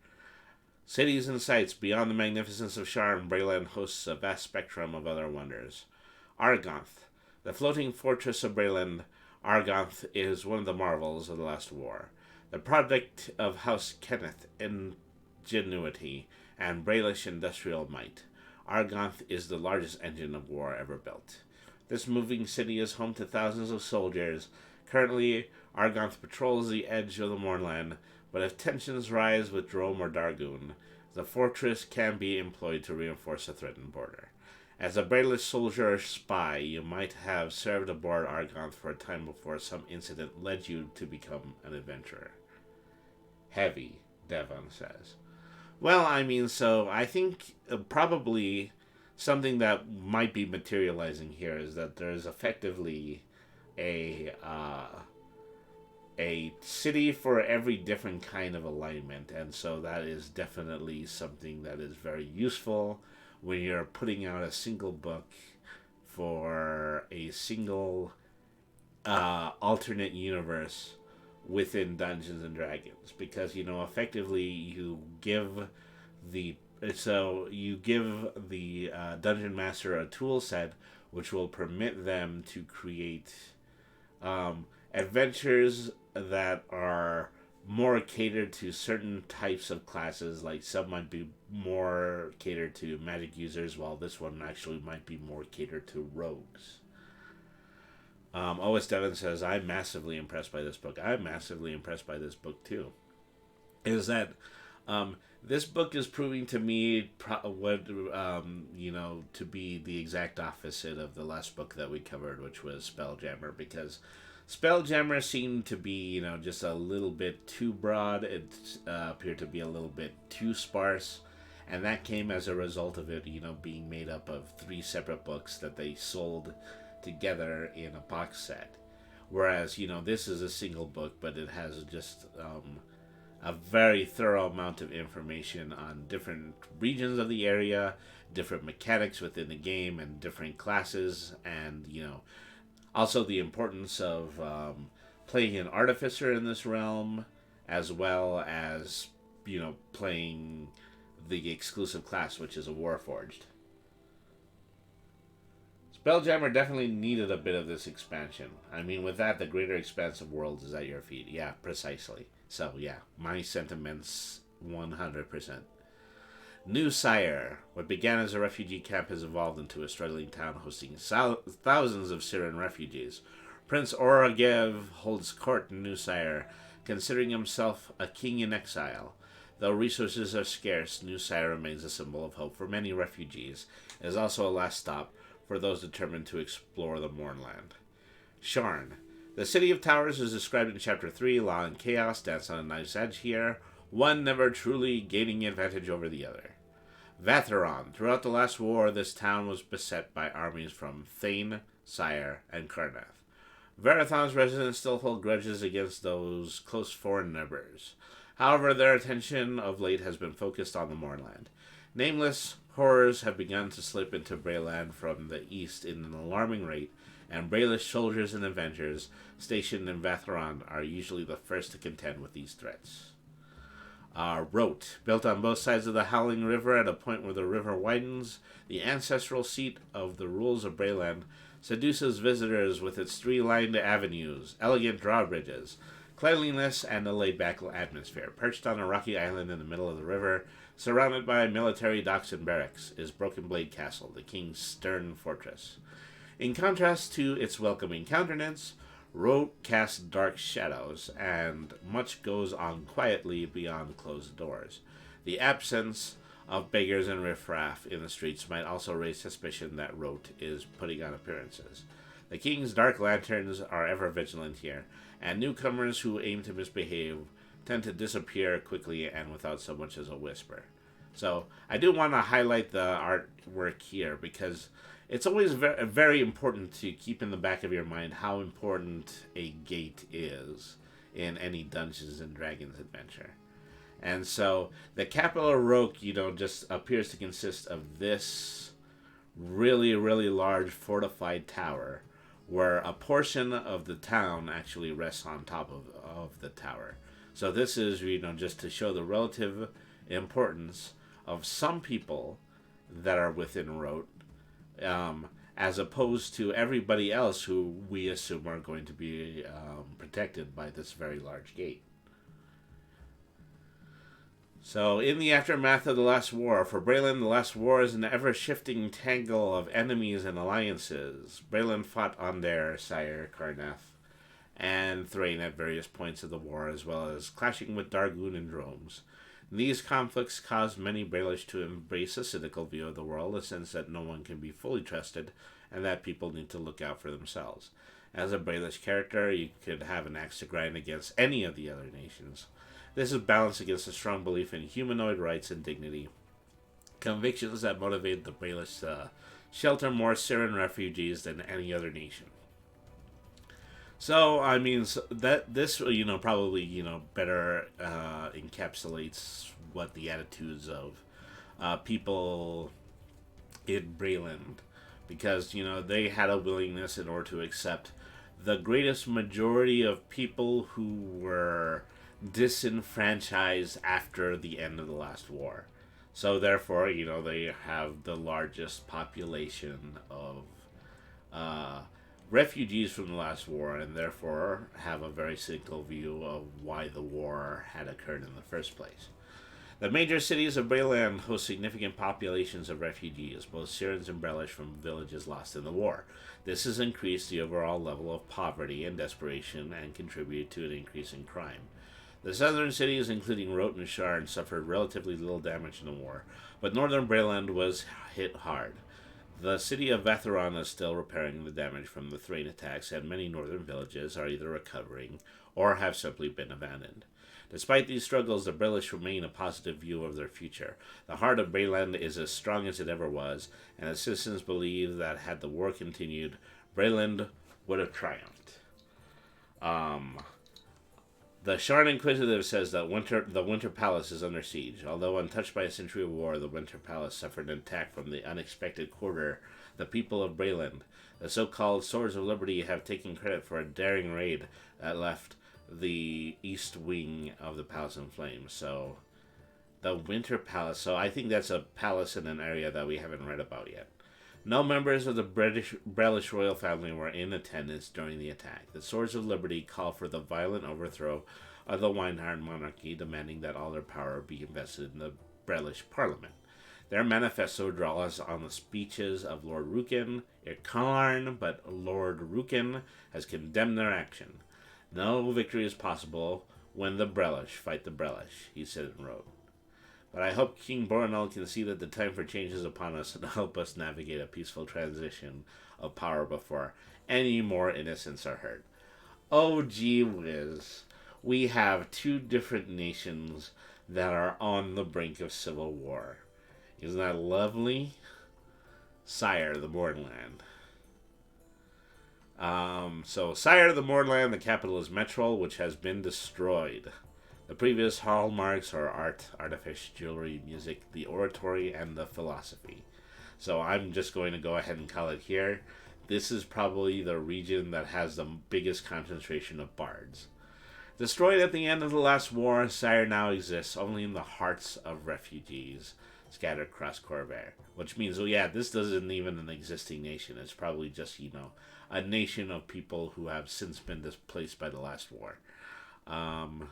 Cities and sights. Beyond the magnificence of Sharn, Breland hosts a vast spectrum of other wonders. Argonth. The floating fortress of Breland, Argonth is one of the marvels of the last war. The product of House Kenneth ingenuity and Baelish industrial might. Argonth is the largest engine of war ever built. This moving city is home to thousands of soldiers. Currently, Argonth patrols the edge of the moorland, but if tensions rise with Drome or Dargoon, the fortress can be employed to reinforce a threatened border. As a Baelish soldier or spy, you might have served aboard Argonth for a time before some incident led you to become an adventurer. Heavy, Devon says. Well, so I think probably something that might be materializing here is that there's effectively a city for every different kind of alignment, and so that is definitely something that is very useful when you're putting out a single book for a single alternate universe within Dungeons and Dragons, because effectively you give the dungeon master a tool set which will permit them to create adventures that are more catered to certain types of classes. Like some might be more catered to magic users, while this one actually might be more catered to rogues. O.S. Devon says, I'm massively impressed by this book. I'm massively impressed by this book too. Is that this book is proving to me to be the exact opposite of the last book that we covered, which was Spelljammer, because Spelljammer seemed to be, just a little bit too broad. It appeared to be a little bit too sparse, and that came as a result of it, being made up of 3 separate books that they sold together in a box set. Whereas, this is a single book, but it has just a very thorough amount of information on different regions of the area, different mechanics within the game, and different classes, and, also the importance of playing an artificer in this realm, as well as, playing the exclusive class, which is a Warforged. Spelljammer definitely needed a bit of this expansion. With that, the greater expanse of worlds is at your feet. Yeah, precisely. So, yeah, my sentiments 100%. New Sire. What began as a refugee camp has evolved into a struggling town hosting thousands of Syrian refugees. Prince Oragev holds court in New Sire, considering himself a king in exile. Though resources are scarce, New Sire remains a symbol of hope for many refugees. It is also a last stop for those determined to explore the Mournland. Sharn. The City of Towers is described in Chapter 3, Law and Chaos dance on a knife's edge here, one never truly gaining advantage over the other. Vatheron. Throughout the last war, this town was beset by armies from Thane, Sire, and Karnath. Varathon's residents still hold grudges against those close foreign neighbors. However, their attention of late has been focused on the Mournland. Nameless horrors have begun to slip into Brayland from the east in an alarming rate, and Baelish soldiers and avengers stationed in Vatheron are usually the first to contend with these threats. Rote. Built on both sides of the Howling River at a point where the river widens, the ancestral seat of the rules of Brayland seduces visitors with its 3-lined avenues, elegant drawbridges, cleanliness, and a laid-back atmosphere. Perched on a rocky island in the middle of the river, surrounded by military docks and barracks, is Broken Blade Castle, the king's stern fortress. In contrast to its welcoming countenance, Rote casts dark shadows, and much goes on quietly beyond closed doors. The absence of beggars and riffraff in the streets might also raise suspicion that Rote is putting on appearances. The king's dark lanterns are ever vigilant here, and newcomers who aim to misbehave tend to disappear quickly and without so much as a whisper. So I do want to highlight the artwork here because it's always very important to keep in the back of your mind how important a gate is in any Dungeons and Dragons adventure. And so the capital Roke, just appears to consist of this really, really large fortified tower where a portion of the town actually rests on top of the tower. So this is, just to show the relative importance of some people that are within Rote, as opposed to everybody else who we assume are going to be protected by this very large gate. So, in the aftermath of the last war, for Braylon, the last war is an ever-shifting tangle of enemies and alliances. Braylon fought Onder, Sire, Karnath, and Thrain at various points of the war, as well as clashing with Dargoon and Dromes. These conflicts caused many Baelish to embrace a cynical view of the world, a sense that no one can be fully trusted, and that people need to look out for themselves. As a Baelish character, you could have an axe to grind against any of the other nations. This is balanced against a strong belief in humanoid rights and dignity, convictions that motivate the Baelish to shelter more Syrian refugees than any other nation. So, this probably, better encapsulates what the attitudes of people in Brayland, because, they had a willingness in order to accept the greatest majority of people who were disenfranchised after the end of the last war. So, therefore, they have the largest population of refugees from the last war, and therefore have a very cynical view of why the war had occurred in the first place. The major cities of Brayland host significant populations of refugees, both Syrians and Baelish, from villages lost in the war. This has increased the overall level of poverty and desperation and contributed to an increase in crime. The southern cities, including Rote and Sharn, suffered relatively little damage in the war, but northern Brayland was hit hard. The city of Eberron is still repairing the damage from the Thrain attacks, and many northern villages are either recovering or have simply been abandoned. Despite these struggles, the Baelish remain a positive view of their future. The heart of Brayland is as strong as it ever was, and the citizens believe that had the war continued, Brayland would have triumphed. The Sharn Inquisitive says that the Winter Palace is under siege. Although untouched by a century of war, the Winter Palace suffered an attack from the unexpected quarter, the people of Brayland. The so-called Swords of Liberty have taken credit for a daring raid that left the east wing of the palace in flames. So, the Winter Palace. So, I think that's a palace in an area that we haven't read about yet. No members of the Baelish royal family were in attendance during the attack. The Swords of Liberty call for the violent overthrow of the Weinhardt monarchy, demanding that all their power be invested in the Baelish parliament. Their manifesto draws on the speeches of Lord Rukin, Irkarn, but Lord Rukin has condemned their action. No victory is possible when the Baelish fight the Baelish, he said and wrote. But I hope King Boronel can see that the time for change is upon us and help us navigate a peaceful transition of power before any more innocents are hurt. Oh, gee whiz. We have two different nations that are on the brink of civil war. Isn't that lovely? Sire, the Mournland. So, Sire, the Mournland, the capital is Metrol, which has been destroyed. The previous hallmarks are art, artifice, jewelry, music, the oratory, and the philosophy. So I'm just going to go ahead and call it here. This is probably the region that has the biggest concentration of bards. Destroyed at the end of the last war, Sire now exists only in the hearts of refugees scattered across Corvair. Which means, this isn't even an existing nation. It's probably just, a nation of people who have since been displaced by the last war. Um,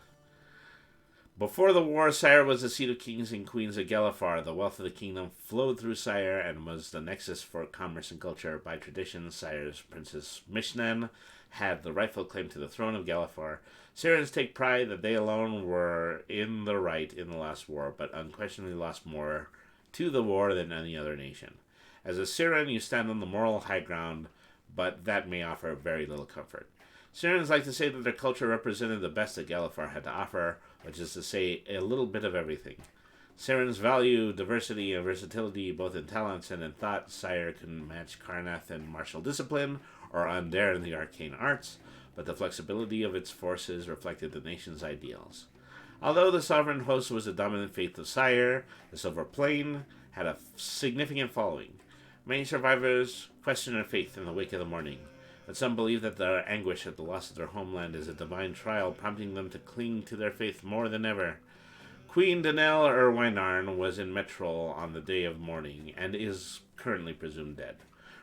Before the war, Sire was the seat of kings and queens of Galifar. The wealth of the kingdom flowed through Sire and was the nexus for commerce and culture. By tradition, Sire's Princess Mishnan had the rightful claim to the throne of Galifar. Sirens take pride that they alone were in the right in the last war, but unquestionably lost more to the war than any other nation. As a Siren, you stand on the moral high ground, but that may offer very little comfort. Sirens like to say that their culture represented the best that Galifar had to offer, which is to say, a little bit of everything. Sirens value diversity and versatility both in talents and in thought. Sire can match Karnath in martial discipline or Undair in the arcane arts, but the flexibility of its forces reflected the nation's ideals. Although the sovereign host was the dominant faith of Sire, the Silver Plain had a significant following. Many survivors question their faith in the wake of the morning, but some believe that their anguish at the loss of their homeland is a divine trial, prompting them to cling to their faith more than ever. Queen Danelle Erwinarn was in Metrol on the day of mourning, and is currently presumed dead.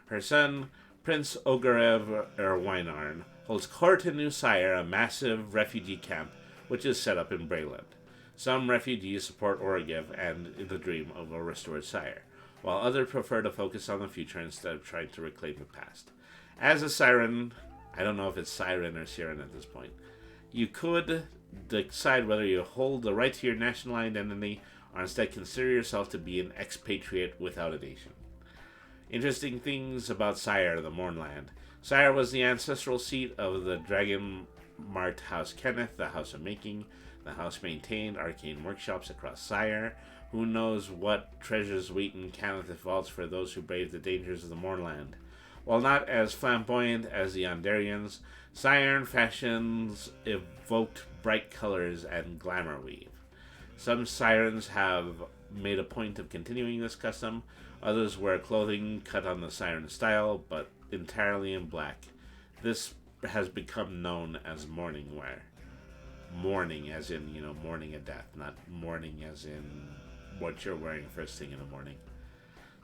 Her son, Prince Ogarev Erwinarn, holds court in New Sire, a massive refugee camp which is set up in Brayland. Some refugees support Origev and the dream of a restored Sire, while others prefer to focus on the future instead of trying to reclaim the past. As a Siren, I don't know if it's Siren or Siren at this point, you could decide whether you hold the right to your national identity or instead consider yourself to be an expatriate without a nation. Interesting things about Sire, the Mornland. Sire was the ancestral seat of the Dragon Mart House Kenneth, the House of Making. The house maintained arcane workshops across Sire. Who knows what treasures wait in Kenneth vaults for those who brave the dangers of the Mornland. While not as flamboyant as the Ondarians, Siren fashions evoked bright colors and glamour weave. Some Sirens have made a point of continuing this custom. Others wear clothing cut on the Siren style, but entirely in black. This has become known as mourning wear. Mourning as in, mourning a death, not mourning as in what you're wearing first thing in the morning.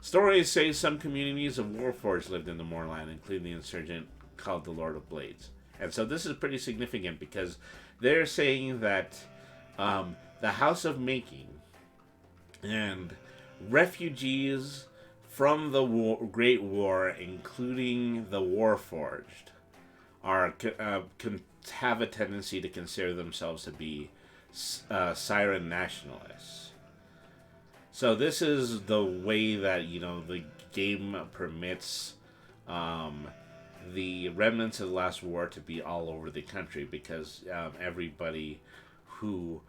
Stories say some communities of Warforged lived in the Moorland, including the insurgent called the Lord of Blades. And so this is pretty significant because they're saying that the House of Making and refugees from the Great War, including the Warforged, can have a tendency to consider themselves to be Siren nationalists. So this is the way that, the game permits the remnants of the last war to be all over the country, because everybody who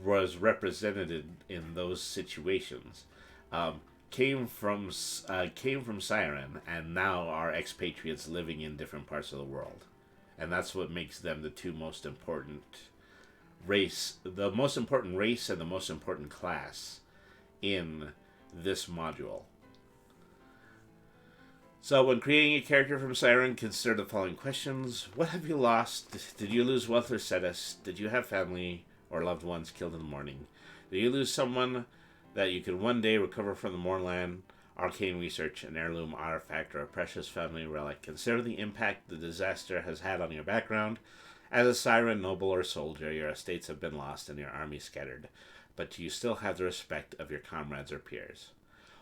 was represented in those situations came from Siren and now are expatriates living in different parts of the world. And that's what makes them the two most important race, the most important race and the most important class in this module. So when creating a character from Siren, consider the following questions. What have you lost? Did you lose wealth or status? Did you have family or loved ones killed in the morning? Did you lose someone that you could one day recover from the Moorland? Arcane research, an heirloom artifact, or a precious family relic. Consider the impact the disaster has had on your background. As a Siren, noble, or soldier, your estates have been lost and your army scattered, but you still have the respect of your comrades or peers.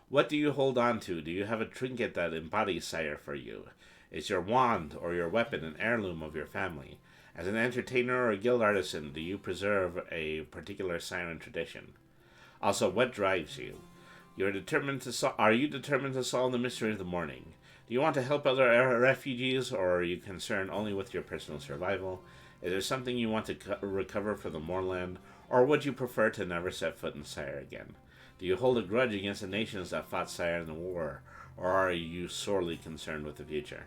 What do you hold on to? Do you have a trinket that embodies Sire for you? Is your wand or your weapon an heirloom of your family? As an entertainer or a guild artisan, do you preserve a particular Siren tradition? Also, what drives you? Are you determined to solve the mystery of the morning? Do you want to help other refugees, or are you concerned only with your personal survival? Is there something you want to recover from the Moorland, or would you prefer to never set foot in Sire again? Do you hold a grudge against the nations that fought Sire in the war, or are you sorely concerned with the future?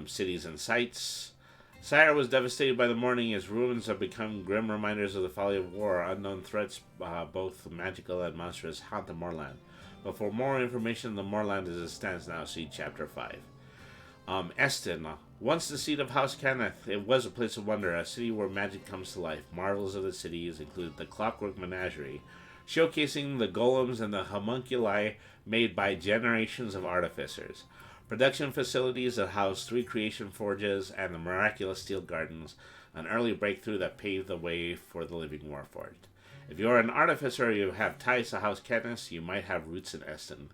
Cities and sites. Sire was devastated by the morning. His ruins have become grim reminders of the folly of war. Unknown threats, both magical and monstrous, haunt the Moorland. But for more information on the Moorland as it stands now, see Chapter 5. Eston. Once the seat of House Kenneth, it was a place of wonder, a city where magic comes to life. Marvels of the cities include the Clockwork Menagerie, showcasing the golems and the homunculi made by generations of artificers. Production facilities that housed 3 creation forges and the miraculous steel gardens, an early breakthrough that paved the way for the living warforged. If you are an artificer or you have ties to House Canis, you might have roots in Eston.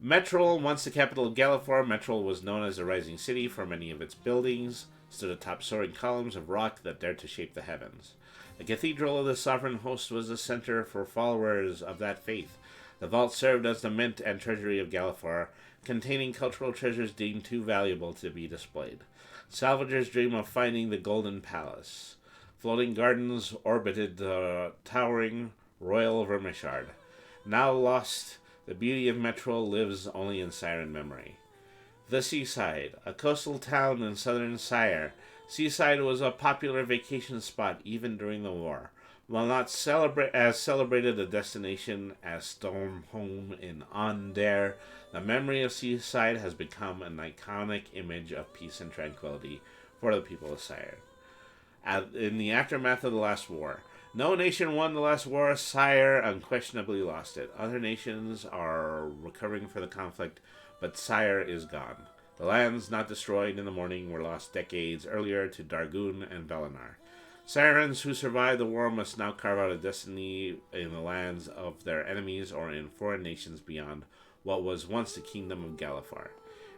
Metrol, once the capital of Gallifrey, Metrol was known as the rising city for many of its buildings, stood atop soaring columns of rock that dared to shape the heavens. The cathedral of the sovereign host was a center for followers of that faith. The vault served as the mint and treasury of Gallifrey, containing cultural treasures deemed too valuable to be displayed. Salvagers dream of finding the Golden Palace. Floating gardens orbited the towering Royal Vermishard. Now lost, the beauty of Metrol lives only in siren memory. The Seaside, a coastal town in southern Sire. Seaside was a popular vacation spot even during the war. While not as celebrated a destination as Stormhome in Ondare, the memory of Seaside has become an iconic image of peace and tranquility for the people of Sire. In the aftermath of the last war, no nation won the last war. Sire unquestionably lost it. Other nations are recovering from the conflict, but Sire is gone. The lands not destroyed in the morning were lost decades earlier to Dargoon and Velinar. Sirens who survived the war must now carve out a destiny in the lands of their enemies or in foreign nations beyond what was once the kingdom of Gallifrey.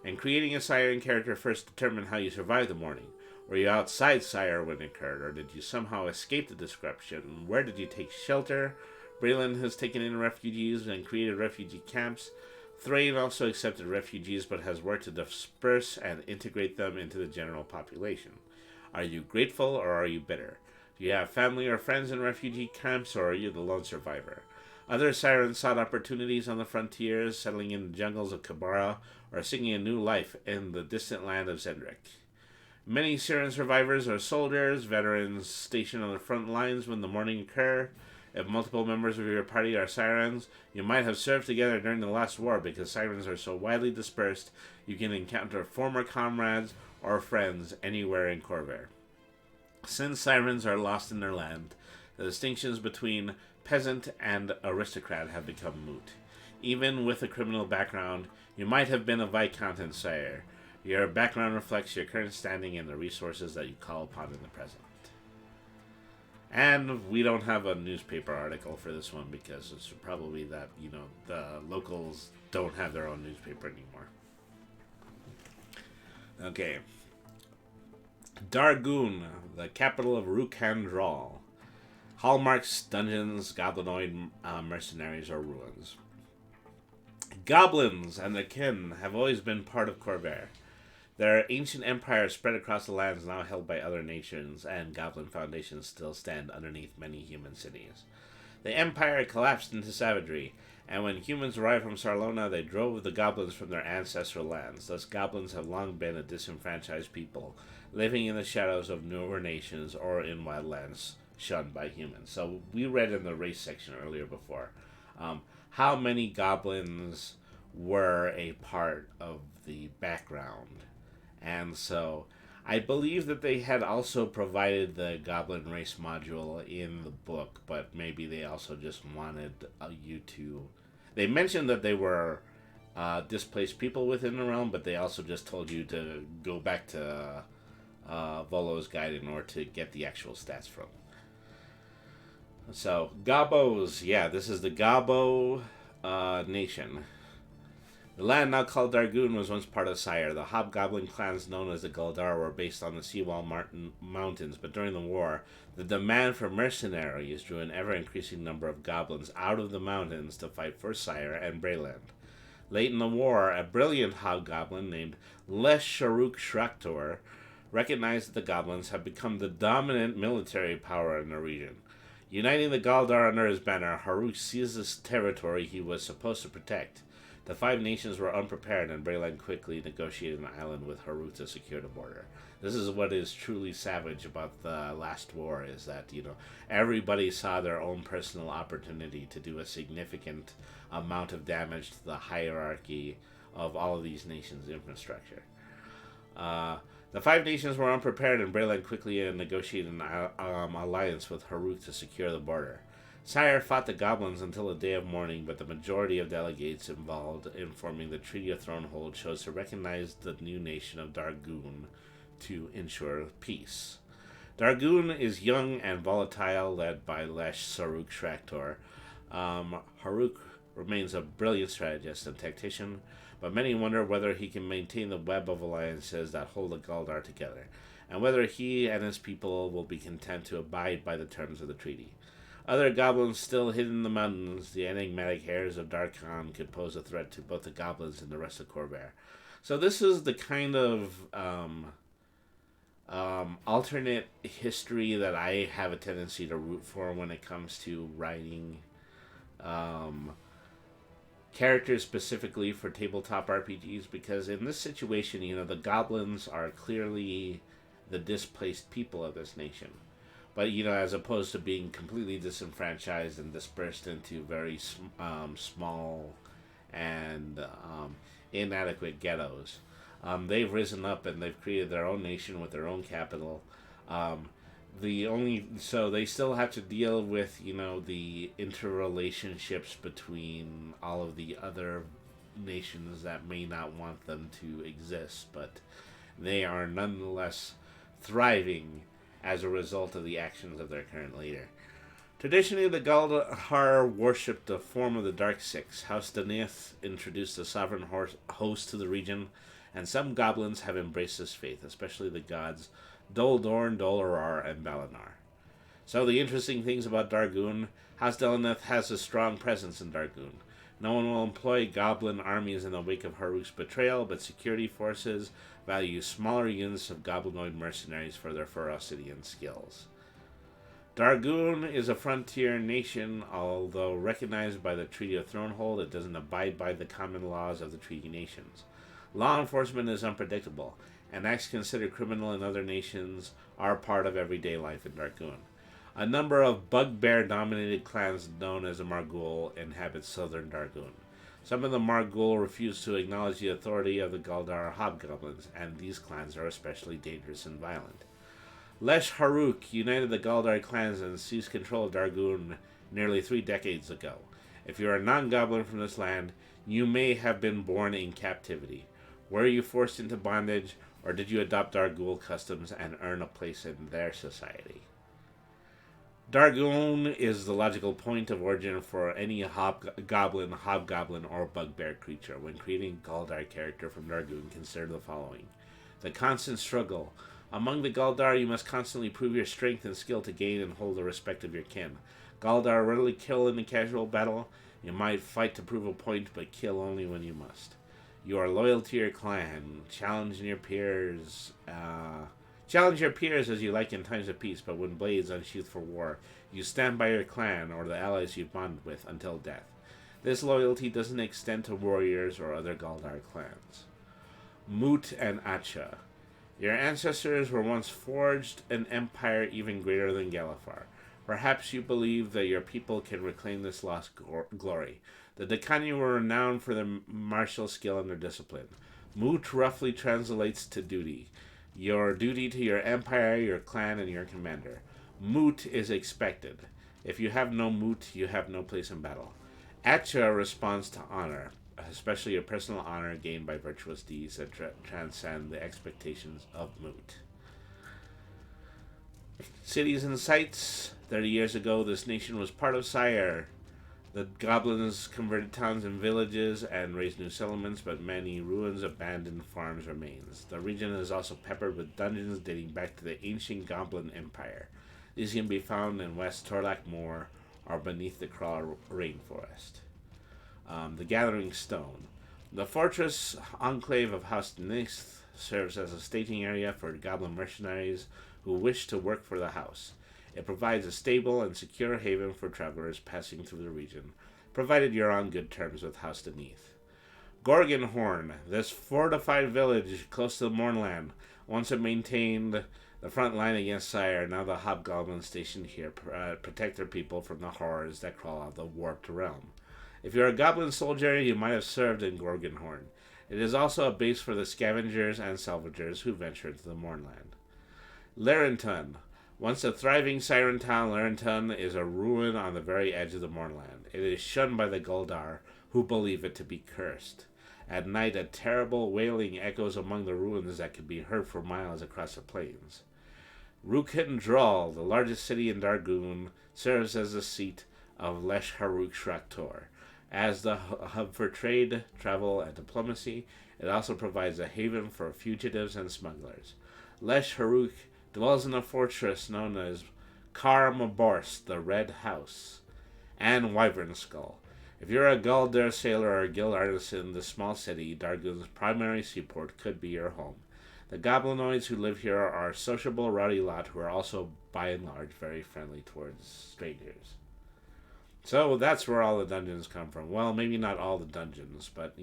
And creating a Siren character first determined how you survived the morning. Were you outside Sire when it occurred, or did you somehow escape the disruption? Where did you take shelter? Braylon has taken in refugees and created refugee camps. Thrain also accepted refugees but has worked to disperse and integrate them into the general population. Are you grateful or are you bitter? Do you have family or friends in refugee camps, or are you the lone survivor? Other Sirens sought opportunities on the frontiers, settling in the jungles of Kabara, or seeking a new life in the distant land of Zedric. Many Siren survivors are soldiers, veterans stationed on the front lines when the morning occurred. If multiple members of your party are Sirens, you might have served together during the last war. Because Sirens are so widely dispersed, you can encounter former comrades or friends anywhere in Corvair. Since Sirens are lost in their land, the distinctions between peasant and aristocrat have become moot. Even with a criminal background, you might have been a Viscount in Sire. Your background reflects your current standing and the resources that you call upon in the present. And we don't have a newspaper article for this one because it's probably that, the locals don't have their own newspaper anymore. Okay. Dargoon, the capital of Rukandral. Hallmarks, dungeons, goblinoid mercenaries, or ruins. Goblins and their kin have always been part of Corvair. Their ancient empire spread across the lands now held by other nations, and goblin foundations still stand underneath many human cities. The empire collapsed into savagery, and when humans arrived from Sarlona, they drove the goblins from their ancestral lands. Thus, goblins have long been a disenfranchised people, living in the shadows of newer nations or in wildlands shunned by humans. So we read in the race section earlier before how many goblins were a part of the background. And so I believe that they had also provided the goblin race module in the book, but maybe they also just wanted you to... They mentioned that they were displaced people within the realm, but they also just told you to go back to Volo's guide in order to get the actual stats from. So, Gobos. Yeah, this is the Gabo nation. The land now called Dargoon was once part of Sire. The hobgoblin clans known as the Guldar were based on the Seawall Mountains, but during the war, the demand for mercenaries drew an ever-increasing number of goblins out of the mountains to fight for Sire and Brayland. Late in the war, a brilliant hobgoblin named Les Sharuk Shraktor recognized that the goblins had become the dominant military power in the region. Uniting the Galdar under his banner, Haruk seized this territory he was supposed to protect. The 5 nations were unprepared, and Brayland quickly negotiated an island with Haruk to secure the border. This is what is truly savage about the last war, is that, everybody saw their own personal opportunity to do a significant amount of damage to the hierarchy of all of these nations' infrastructure. The 5 nations were unprepared, and Brayland quickly negotiated an alliance with Haruk to secure the border. Sire fought the goblins until the day of mourning, but the majority of delegates involved in forming the Treaty of Thronehold chose to recognize the new nation of Dargoon to ensure peace. Dargoon is young and volatile, led by Lesh Saruk Shraktor. Haruk remains a brilliant strategist and tactician, but many wonder whether he can maintain the web of alliances that hold the Galdar together, and whether he and his people will be content to abide by the terms of the treaty. Other goblins still hidden in the mountains, the enigmatic heirs of Darkhan, could pose a threat to both the goblins and the rest of Corvair. So this is the kind of alternate history that I have a tendency to root for when it comes to writing characters specifically for tabletop RPGs, because in this situation, the goblins are clearly the displaced people of this nation. But, as opposed to being completely disenfranchised and dispersed into very small and inadequate ghettos, they've risen up and they've created their own nation with their own capital. So they still have to deal with, the interrelationships between all of the other nations that may not want them to exist, but they are nonetheless thriving as a result of the actions of their current leader. Traditionally, the Galdar worshipped the form of the Dark Six. House Danith introduced the sovereign host to the region, and some goblins have embraced this faith, especially the gods Doldorn, Dolorar, and Balinar. So the interesting things about Dargoon: House Delaneth has a strong presence in Dargoon. No one will employ goblin armies in the wake of Haruk's betrayal, but security forces value smaller units of goblinoid mercenaries for their ferocity and skills. Dargoon is a frontier nation. Although recognized by the Treaty of Thronehold, it doesn't abide by the common laws of the treaty nations. Law enforcement is unpredictable, and acts considered criminal in other nations are part of everyday life in Dargoon. A number of bugbear-dominated clans known as the Margul inhabit southern Dargoon. Some of the Margul refuse to acknowledge the authority of the Galdar hobgoblins, and these clans are especially dangerous and violent. Lesh Haruk united the Galdar clans and seized control of Dargoon nearly 3 decades ago. If you are a non-goblin from this land, you may have been born in captivity. Were you forced into bondage, or did you adopt Dargul customs and earn a place in their society? Dargoon is the logical point of origin for any hobgoblin, or bugbear creature. When creating a Galdar character from Dargoon, consider the following. The constant struggle. Among the Galdar, you must constantly prove your strength and skill to gain and hold the respect of your kin. Galdar rarely kill in a casual battle. You might fight to prove a point, but kill only when you must. You are loyal to your clan. Challenge your peers as you like in times of peace, but when blades unsheathed for war, you stand by your clan or the allies you bond with until death. This loyalty doesn't extend to warriors or other Galdar clans. Moot and Acha. Your ancestors were once forged an empire even greater than Galifar. Perhaps you believe that your people can reclaim this lost glory. The Dakani were renowned for their martial skill and their discipline. Moot roughly translates to duty. Your duty to your empire, your clan, and your commander. Moot is expected. If you have no moot, you have no place in battle. Atcha responds to honor, especially your personal honor gained by virtuous deeds that transcend the expectations of moot. Cities and sites. 30 years ago, this nation was part of Sire. The goblins converted towns and villages and raised new settlements, but many ruins, abandoned farms remains. The region is also peppered with dungeons dating back to the ancient Goblin Empire. These can be found in West Torlak Moor or beneath the Kral Rainforest. The Gathering Stone. The fortress enclave of House Danith serves as a staging area for goblin mercenaries who wish to work for the house. It provides a stable and secure haven for travelers passing through the region, provided you're on good terms with House Danith. Gorgonhorn, this fortified village close to the Mornland, once it maintained the front line against Sire. Now the hobgoblins stationed here protect their people from the horrors that crawl out of the warped realm. If you're a goblin soldier, you might have served in Gorgonhorn. It is also a base for the scavengers and salvagers who venture into the Mornland. Larenton. Once a thriving siren town, Larenton is a ruin on the very edge of the moorland. It is shunned by the Guldar, who believe it to be cursed. At night, a terrible wailing echoes among the ruins that can be heard for miles across the plains. Rukhin Dral, the largest city in Dargun, serves as the seat of Lesh Haruk Shraktor. As the hub for trade, travel, and diplomacy, it also provides a haven for fugitives and smugglers. Lesh Haruk dwells in a fortress known as Kar Maborst, the Red House, and Wyvern Skull. If you're a Guldar sailor or a guild artisan in this small city, Dargun's primary seaport could be your home. The goblinoids who live here are a sociable, rowdy lot who are also, by and large, very friendly towards strangers. So that's where all the dungeons come from. Well, maybe not all the dungeons, but,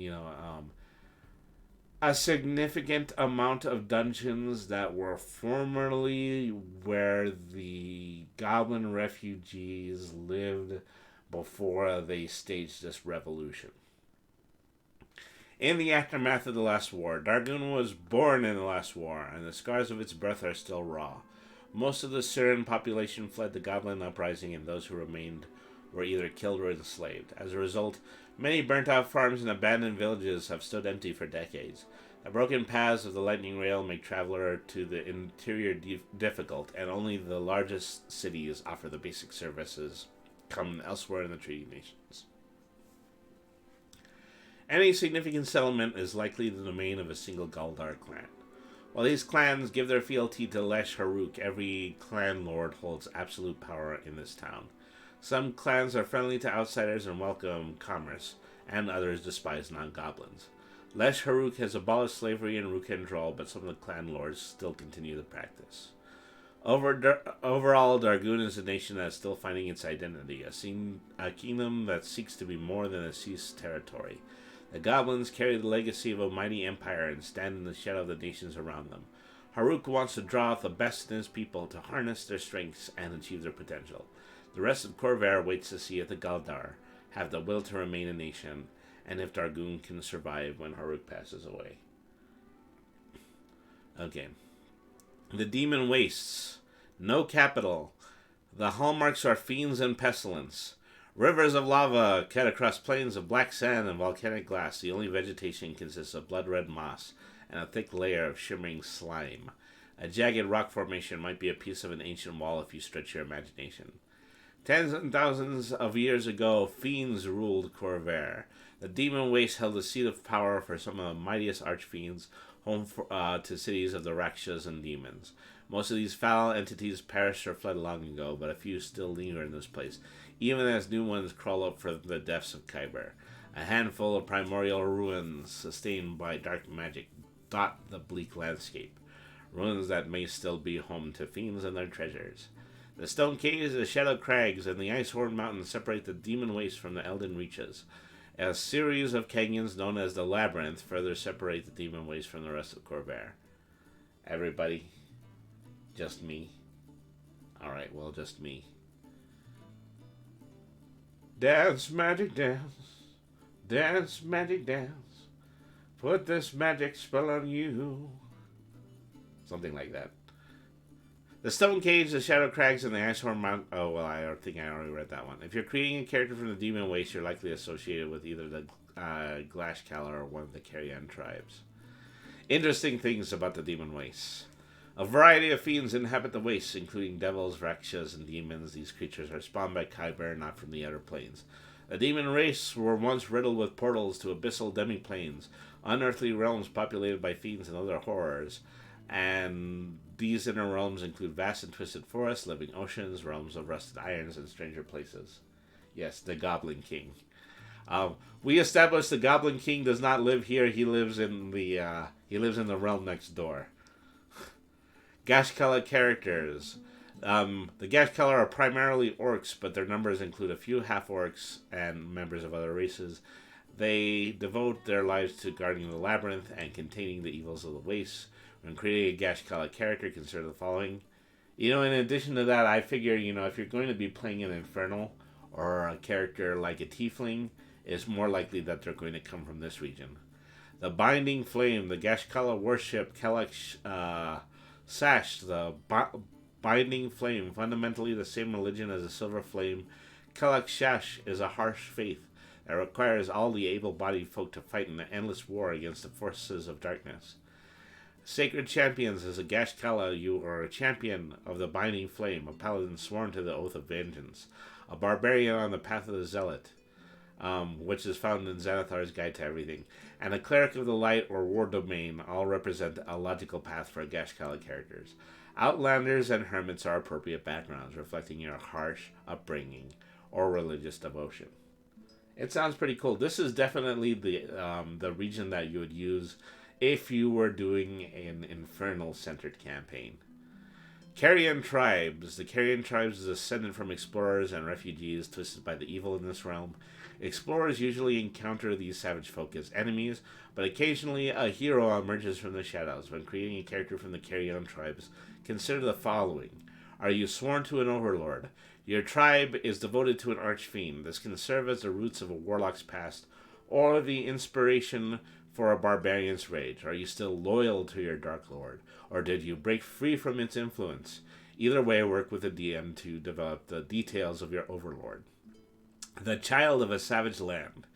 a significant amount of dungeons that were formerly where the goblin refugees lived before they staged this revolution. In the aftermath of the last war, Dargun was born in the last war, and the scars of its birth are still raw. Most of the Syrian population fled the Goblin Uprising, and those who remained were either killed or enslaved. As a result, many burnt-out farms and abandoned villages have stood empty for decades. The broken paths of the lightning rail make travel to the interior difficult, and only the largest cities offer the basic services come elsewhere in the Treaty Nations. Any significant settlement is likely the domain of a single Guldar clan. While these clans give their fealty to Lesh Haruk, every clan lord holds absolute power in this town. Some clans are friendly to outsiders and welcome commerce, and others despise non-goblins. Lesh Haruk has abolished slavery in Rukendral, but some of the clan lords still continue the practice. Overall, Dargun is a nation that is still finding its identity, a kingdom that seeks to be more than a seized territory. The goblins carry the legacy of a mighty empire and stand in the shadow of the nations around them. Haruk wants to draw out the best in his people to harness their strengths and achieve their potential. The rest of Corvair waits to see if the Guldar have the will to remain a nation, and if Dargun can survive when Haruk passes away. Okay. The Demon Wastes. No capital. The hallmarks are fiends and pestilence. Rivers of lava cut across plains of black sand and volcanic glass. The only vegetation consists of blood-red moss and a thick layer of shimmering slime. A jagged rock formation might be a piece of an ancient wall if you stretch your imagination. Tens and thousands of years ago, fiends ruled Corvair. The Demon Waste held the seat of power for some of the mightiest archfiends, home to cities of the Rakshas and demons. Most of these foul entities perished or fled long ago, but a few still linger in this place, even as new ones crawl up from the depths of Khyber. A handful of primordial ruins, sustained by dark magic, dot the bleak landscape. Ruins that may still be home to fiends and their treasures. The stone caves, the shadow crags, and the ice-horned mountains separate the Demon Waste from the Elden Reaches. A series of canyons known as the Labyrinth further separate the Demon Waste from the rest of Corvair. Everybody? Just me? Alright, well, just me. Dance, magic, dance. Dance, magic, dance. Put this magic spell on you. Something like that. The Stone Cage, the Shadow Crags, and the Icehorn Mountain... Oh, well, I think I already read that one. If you're creating a character from the Demon Waste, you're likely associated with either the Glashkala or one of the Carrion tribes. Interesting things about the Demon Waste. A variety of fiends inhabit the wastes, including devils, rakshas, and demons. These creatures are spawned by Khyber, not from the outer planes. The demon race were once riddled with portals to abyssal demi-planes, unearthly realms populated by fiends and other horrors. And these inner realms include vast and twisted forests, living oceans, realms of rusted irons, and stranger places. Yes, the Goblin King. We established the Goblin King does not live here. He lives in the realm next door. Gashkala characters. The Gashkala are primarily orcs, but their numbers include a few half-orcs and members of other races. They devote their lives to guarding the labyrinth and containing the evils of the wastes. When creating a Gashkala character, consider the following. In addition to that, I figure, if you're going to be playing an Infernal or a character like a Tiefling, it's more likely that they're going to come from this region. The Binding Flame. The Gashkala worship Kelek Sash, the binding flame, fundamentally the same religion as the silver flame, Kalak is a harsh faith that requires all the able-bodied folk to fight in an endless war against the forces of darkness. Sacred Champions is a Gashkala, you are a champion of the binding flame, a paladin sworn to the oath of vengeance, a barbarian on the path of the zealot, which is found in Xanathar's Guide to Everything, and a cleric of the light or war domain all represent a logical path for Gashkala characters. Outlanders and hermits are appropriate backgrounds, reflecting your harsh upbringing or religious devotion. It sounds pretty cool. This is definitely the region that you would use if you were doing an infernal-centered campaign. Carrion Tribes. The Carrion Tribes is descended from explorers and refugees twisted by the evil in this realm. Explorers usually encounter these savage folk as enemies, but occasionally a hero emerges from the shadows. When creating a character from the Carrion Tribes, consider the following. Are you sworn to an overlord? Your tribe is devoted to an archfiend. This can serve as the roots of a warlock's past, or the inspiration for a barbarian's rage. Are you still loyal to your Dark Lord, or did you break free from its influence? Either way, work with the DM to develop the details of your overlord. The child of a savage land.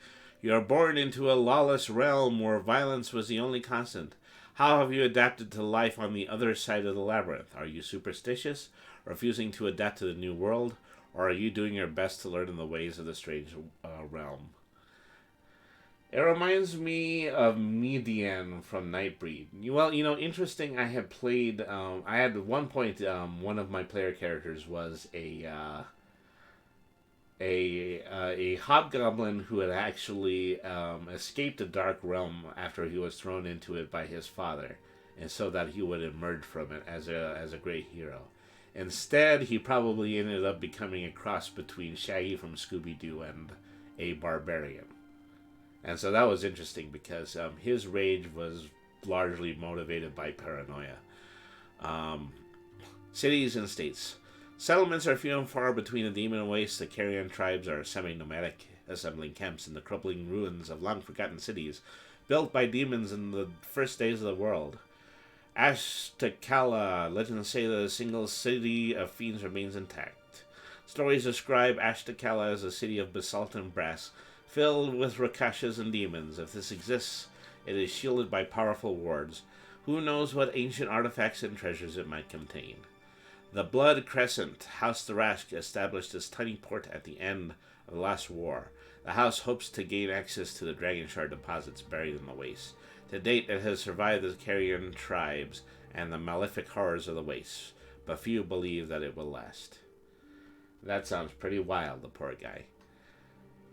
You are born into a lawless realm where violence was the only constant. How have you adapted to life on the other side of the labyrinth? Are you superstitious, refusing to adapt to the new world, or are you doing your best to learn in the ways of the strange realm? It reminds me of Median from Nightbreed. Well, interesting. I had played. I had at one point. One of my player characters was a hobgoblin who had actually escaped the dark realm after he was thrown into it by his father, and so that he would emerge from it as a great hero. Instead, he probably ended up becoming a cross between Shaggy from Scooby-Doo and a barbarian. And so that was interesting because his rage was largely motivated by paranoia. Cities and states. Settlements are few and far between the demon wastes. The Carrion Tribes are semi-nomadic, assembling camps in the crumbling ruins of long-forgotten cities built by demons in the first days of the world. Ashtakala, legends say that a single city of fiends remains intact. Stories describe Ashtakala as a city of basalt and brass, filled with rakshas and demons. If this exists, it is shielded by powerful wards. Who knows what ancient artifacts and treasures it might contain? The Blood Crescent. House Thrask established this tiny port at the end of the last war. The house hopes to gain access to the Dragon Shard deposits buried in the waste. To date, it has survived the Carrion Tribes and the malefic horrors of the wastes, but few believe that it will last. That sounds pretty wild, the poor guy.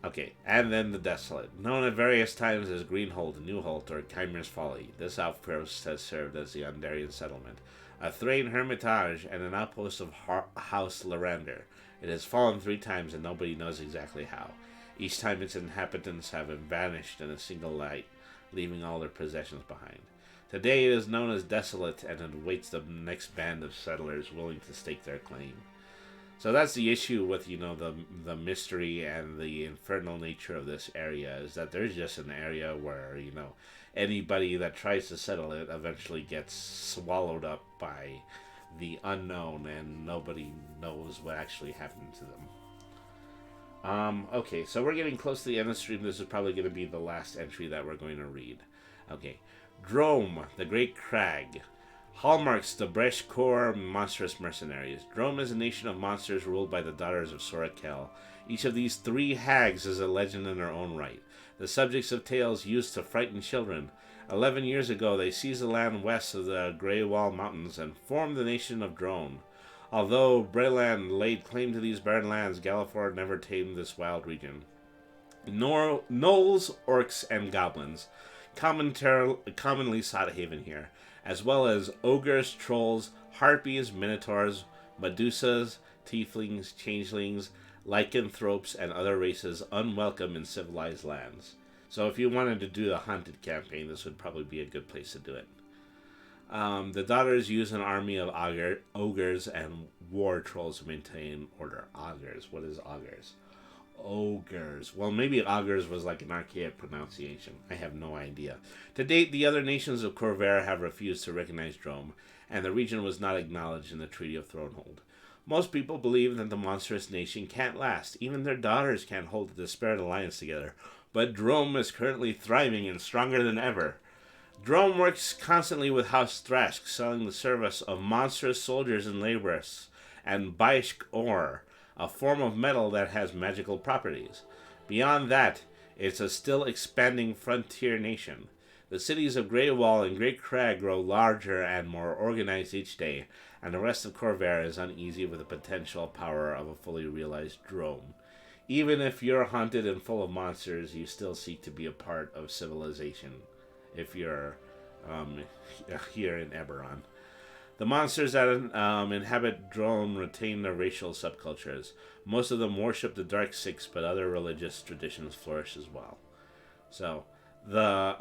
Okay, and then the Desolate. Known at various times as Greenhold, Newholt, or Chimer's Folly, this outpost has served as the Undarian settlement, a Thrain hermitage, and an outpost of House Lorander. It has fallen 3 times and nobody knows exactly how. Each time its inhabitants have vanished in a single night, leaving all their possessions behind. Today it is known as Desolate, and it awaits the next band of settlers willing to stake their claim. So that's the issue with, the mystery and the infernal nature of this area, is that there's just an area where, anybody that tries to settle it eventually gets swallowed up by the unknown, and nobody knows what actually happened to them. Okay, so we're getting close to the end of the stream. This is probably going to be the last entry that we're going to read. Okay. Drome, the Great Crag. Hallmarks, the Breshkor monstrous mercenaries. Drome is a nation of monsters ruled by the daughters of Sorakel. Each of these 3 hags is a legend in their own right, the subjects of tales used to frighten children. 11 years ago, they seized the land west of the Grey Wall Mountains and formed the nation of Drone. Although Breland laid claim to these barren lands, Galliford never tamed this wild region. Gnolls, orcs, and goblins commonly sought haven here, as well as ogres, trolls, harpies, minotaurs, medusas, tieflings, changelings, lycanthropes, and other races unwelcome in civilized lands. So if you wanted to do the haunted campaign, this would probably be a good place to do it. The daughters use an army of ogres and war trolls to maintain order. Ogres. What is ogres? Ogres. Well, maybe ogres was like an archaic pronunciation. I have no idea. To date, the other nations of Corvair have refused to recognize Drome, and the region was not acknowledged in the Treaty of Thronehold. Most people believe that the monstrous nation can't last. Even their daughters can't hold a disparate alliance together. But Drome is currently thriving and stronger than ever. Drome works constantly with House Thrask, selling the service of monstrous soldiers and laborers, and Baishk ore, a form of metal that has magical properties. Beyond that, it's a still expanding frontier nation. The cities of Grey Wall and Great Crag grow larger and more organized each day, and the rest of Corvair is uneasy with the potential power of a fully realized Drome. Even if you're haunted and full of monsters, you still seek to be a part of civilization, if you're here in Eberron. The monsters that inhabit Drome retain their racial subcultures. Most of them worship the Dark Six, but other religious traditions flourish as well. So, the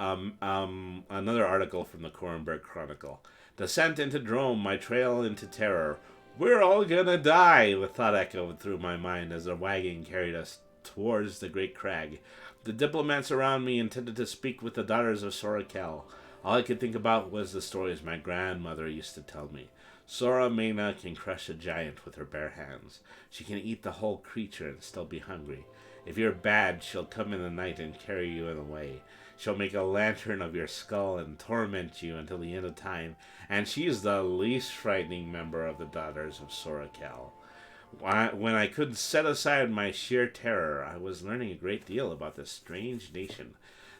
another article from the Korenberg Chronicle. Descent into Drome, my trail into terror. We're all gonna die, the thought echoed through my mind as the wagon carried us towards the Great Crag. The diplomats around me intended to speak with the daughters of Sorakel. All I could think about was the stories my grandmother used to tell me. Sora Mena can crush a giant with her bare hands. She can eat the whole creature and still be hungry. If you're bad, she'll come in the night and carry you away. She'll make a lantern of your skull and torment you until the end of time, and she's the least frightening member of the daughters of Sorakel. When I could set aside my sheer terror, I was learning a great deal about this strange nation.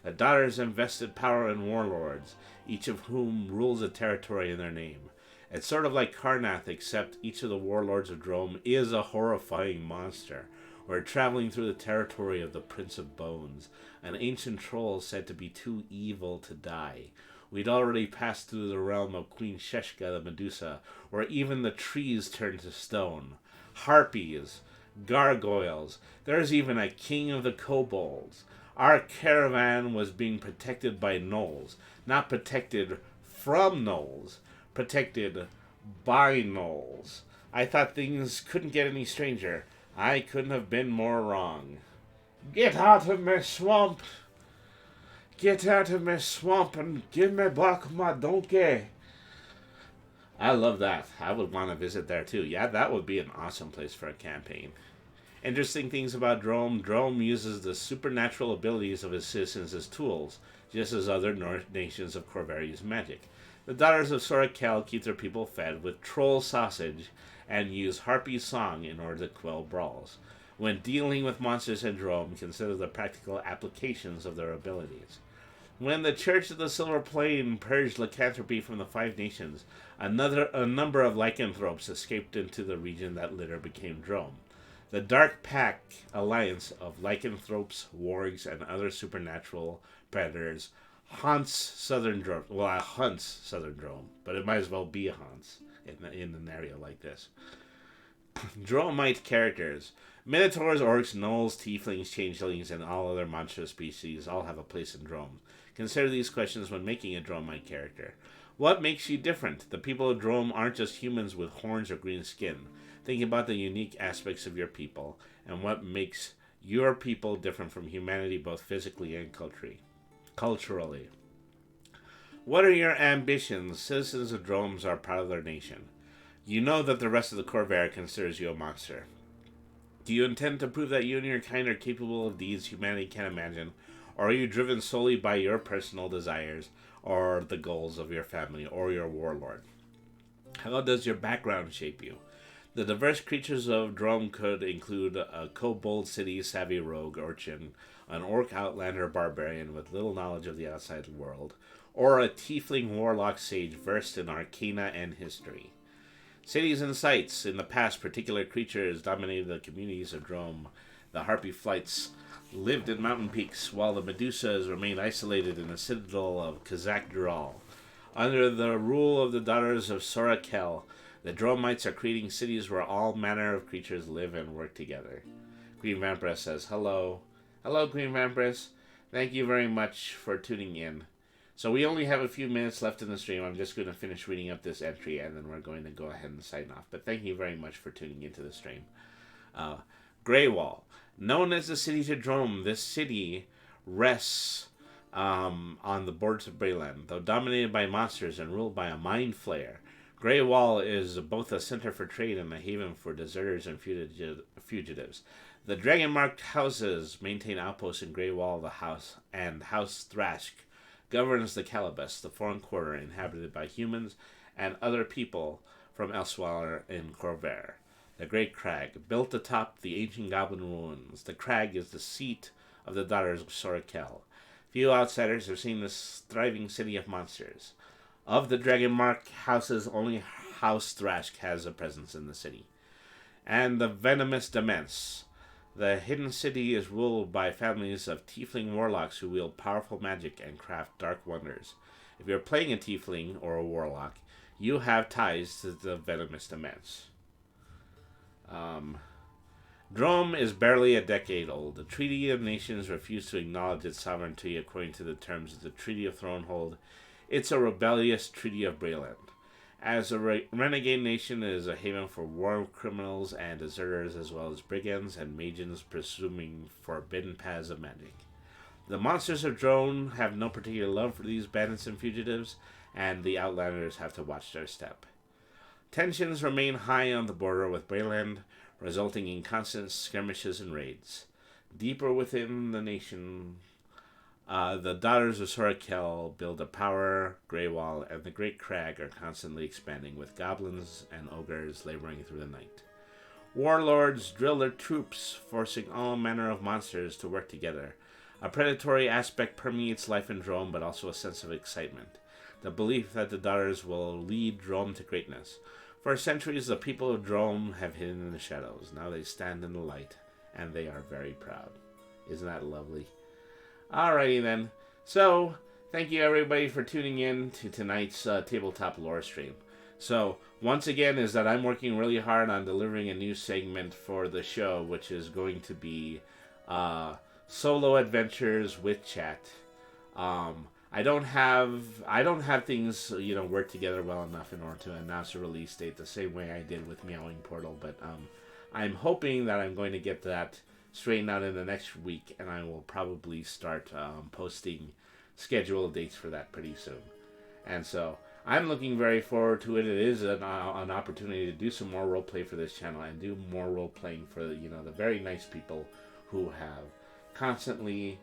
The daughters invested power in warlords, each of whom rules a territory in their name. It's sort of like Karnath, except each of the warlords of Drome is a horrifying monster. We're traveling through the territory of the Prince of Bones, an ancient troll said to be too evil to die. We'd already passed through the realm of Queen Sheshka the Medusa, where even the trees turn to stone. Harpies, gargoyles, there's even a king of the kobolds. Our caravan was being protected by gnolls, not protected from gnolls, protected by gnolls. I thought things couldn't get any stranger. I couldn't have been more wrong. Get out of my swamp! Get out of my swamp and give me back my donkey! I love that. I would want to visit there too. Yeah, that would be an awesome place for a campaign. Interesting things about Drome. Drome uses the supernatural abilities of his citizens as tools, just as other nations of Corvair use magic. The daughters of Sorakel keep their people fed with troll sausage and use harpy song in order to quell brawls. When dealing with monsters in Drome, consider the practical applications of their abilities. When the Church of the Silver Plain purged lycanthropy from the Five Nations, a number of lycanthropes escaped into the region that later became Drome. The Dark Pack alliance of lycanthropes, wargs, and other supernatural predators hunts southern Drome. Well, it hunts southern Drome, but it might as well be a hunts in an area like this. Dromite characters. Minotaurs, orcs, gnolls, tieflings, changelings, and all other monstrous species all have a place in Drome. Consider these questions when making a Dromite character. What makes you different? The people of Drome aren't just humans with horns or green skin. Think about the unique aspects of your people and what makes your people different from humanity both physically and culturally. What are your ambitions? Citizens of Dromes are proud of their nation. You know that the rest of the Corvair considers you a monster. Do you intend to prove that you and your kind are capable of deeds humanity can't imagine, or are you driven solely by your personal desires, or the goals of your family, or your warlord? How does your background shape you? The diverse creatures of Drome could include a kobold city savvy rogue urchin, an orc outlander barbarian with little knowledge of the outside world, or a tiefling warlock sage versed in arcana and history. Cities and sites. In the past, particular creatures dominated the communities of Drome. The harpy flights lived in mountain peaks, while the Medusas remained isolated in the citadel of Kazak Dural. Under the rule of the daughters of Sorakel, the Dromites are creating cities where all manner of creatures live and work together. Queen Vampiress says, hello. Hello, Queen Vampiress. Thank you very much for tuning in. So we only have a few minutes left in the stream. I'm just going to finish reading up this entry, and then we're going to go ahead and sign off. But thank you very much for tuning into the stream. Greywall. Known as the city to Drome, this city rests on the borders of Brayland. Though dominated by monsters and ruled by a mind flayer, Grey Wall is both a center for trade and a haven for deserters and fugitives. The dragon-marked houses maintain outposts in Grey Wall the House, and House Thrask governs the Calabas, the foreign quarter inhabited by humans and other people from elsewhere in Corvair. The Great Crag, built atop the ancient goblin ruins, the crag is the seat of the daughters of Sorakel. Few outsiders have seen this thriving city of monsters. Of the dragon-marked houses, only House Thrask has a presence in the city. And the Venomous Demence. The hidden city is ruled by families of tiefling warlocks who wield powerful magic and craft dark wonders. If you're playing a tiefling or a warlock, you have ties to the Venomous Demence. Drome is barely a decade old. The Treaty of Nations refused to acknowledge its sovereignty according to the terms of the Treaty of Thronehold. It's a rebellious Treaty of Brayland. As a renegade nation, it is a haven for war criminals and deserters, as well as brigands and mages presuming forbidden paths of magic. The monsters of Drone have no particular love for these bandits and fugitives, and the Outlanders have to watch their step. Tensions remain high on the border with Brayland, resulting in constant skirmishes and raids. Deeper within the nation, the daughters of Sorakel build a power, Grey Wall, and the Great Crag are constantly expanding, with goblins and ogres laboring through the night. Warlords drill their troops, forcing all manner of monsters to work together. A predatory aspect permeates life in Drome, but also a sense of excitement. The belief that the daughters will lead Drome to greatness. For centuries, the people of Drome have hidden in the shadows. Now they stand in the light, and they are very proud. Isn't that lovely? Alrighty then. So, thank you everybody for tuning in to tonight's Tabletop Lore stream. So, once again, is that I'm working really hard on delivering a new segment for the show, which is going to be solo adventures with chat. I don't have things, work together well enough in order to announce a release date the same way I did with Meowing Portal, but I'm hoping that I'm going to get that straightened out in the next week, and I will probably start posting scheduled dates for that pretty soon. And so I'm looking very forward to it. It is an opportunity to do some more roleplay for this channel and do more role-playing for the very nice people who have constantly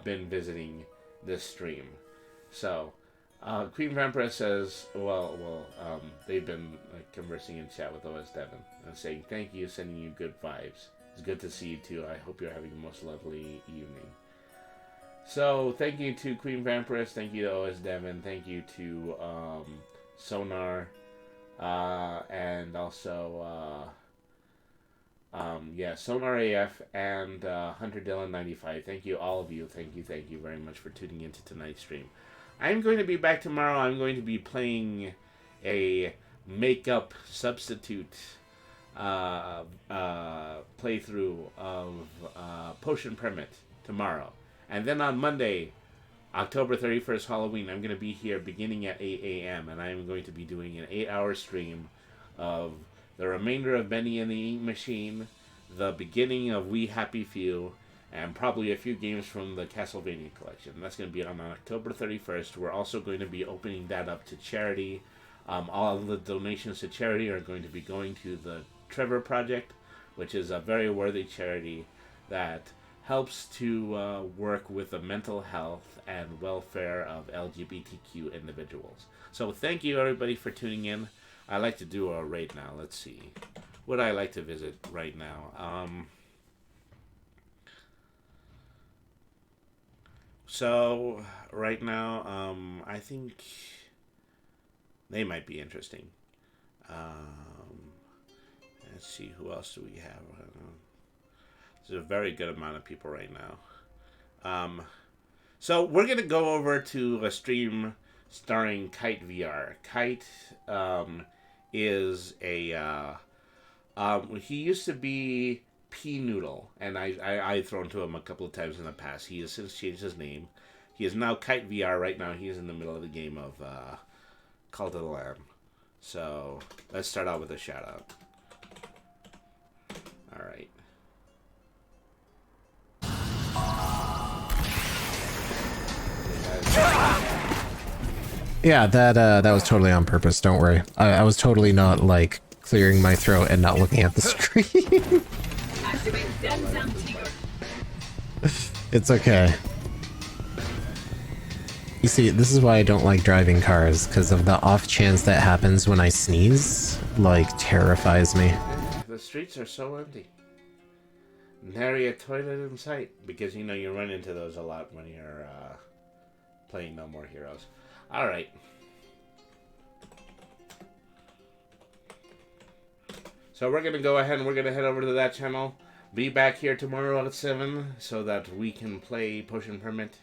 been visiting this stream. So Queen Vampiress says, they've been conversing in chat with OS Devon and saying thank you, sending you good vibes. It's good to see you too. I hope you're having the most lovely evening. So, thank you to Queen Vampiress, thank you to OS Devon, thank you to Sonar, and also, Sonar AF and Hunter Dylan 95. Thank you, all of you. Thank you very much for tuning into tonight's stream. I'm going to be back tomorrow. I'm going to be playing a makeup substitute playthrough of Potion Permit tomorrow. And then on Monday, October 31st, Halloween, I'm going to be here beginning at 8 a.m. and I'm going to be doing an 8-hour stream of the remainder of Benny and the Ink Machine, the beginning of We Happy Few, and probably a few games from the Castlevania collection. That's going to be on October 31st. We're also going to be opening that up to charity. All of the donations to charity are going to be going to the Trevor Project, which is a very worthy charity that helps to work with the mental health and welfare of LGBTQ individuals. So thank you everybody for tuning in. I like to do a raid now. Let's see. Would I like to visit right now? So right now, I think they might be interesting. Let's see, who else do we have? There's a very good amount of people right now. So we're going to go over to a stream starring Kite VR. Kite is a... he used to be P-Noodle, and I've thrown to him a couple of times in the past. He has since changed his name. He is now Kite VR. Right now he is in the middle of the game of Cult of the Lamb. So let's start out with a shout out. Alright. Yeah, that was totally on purpose. Don't worry. I was totally not like clearing my throat and not looking at the screen. It's okay. You see, this is why I don't like driving cars, because of the off chance that happens when I sneeze. Like, terrifies me. The streets are so empty. Nary a toilet in sight, because you know you run into those a lot when you're playing No More Heroes. Alright. So we're going to go ahead and we're going to head over to that channel. Be back here tomorrow at 7 so that we can play Potion Permit.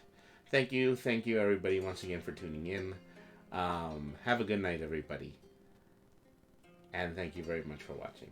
Thank you everybody once again for tuning in. Have a good night, everybody. And thank you very much for watching.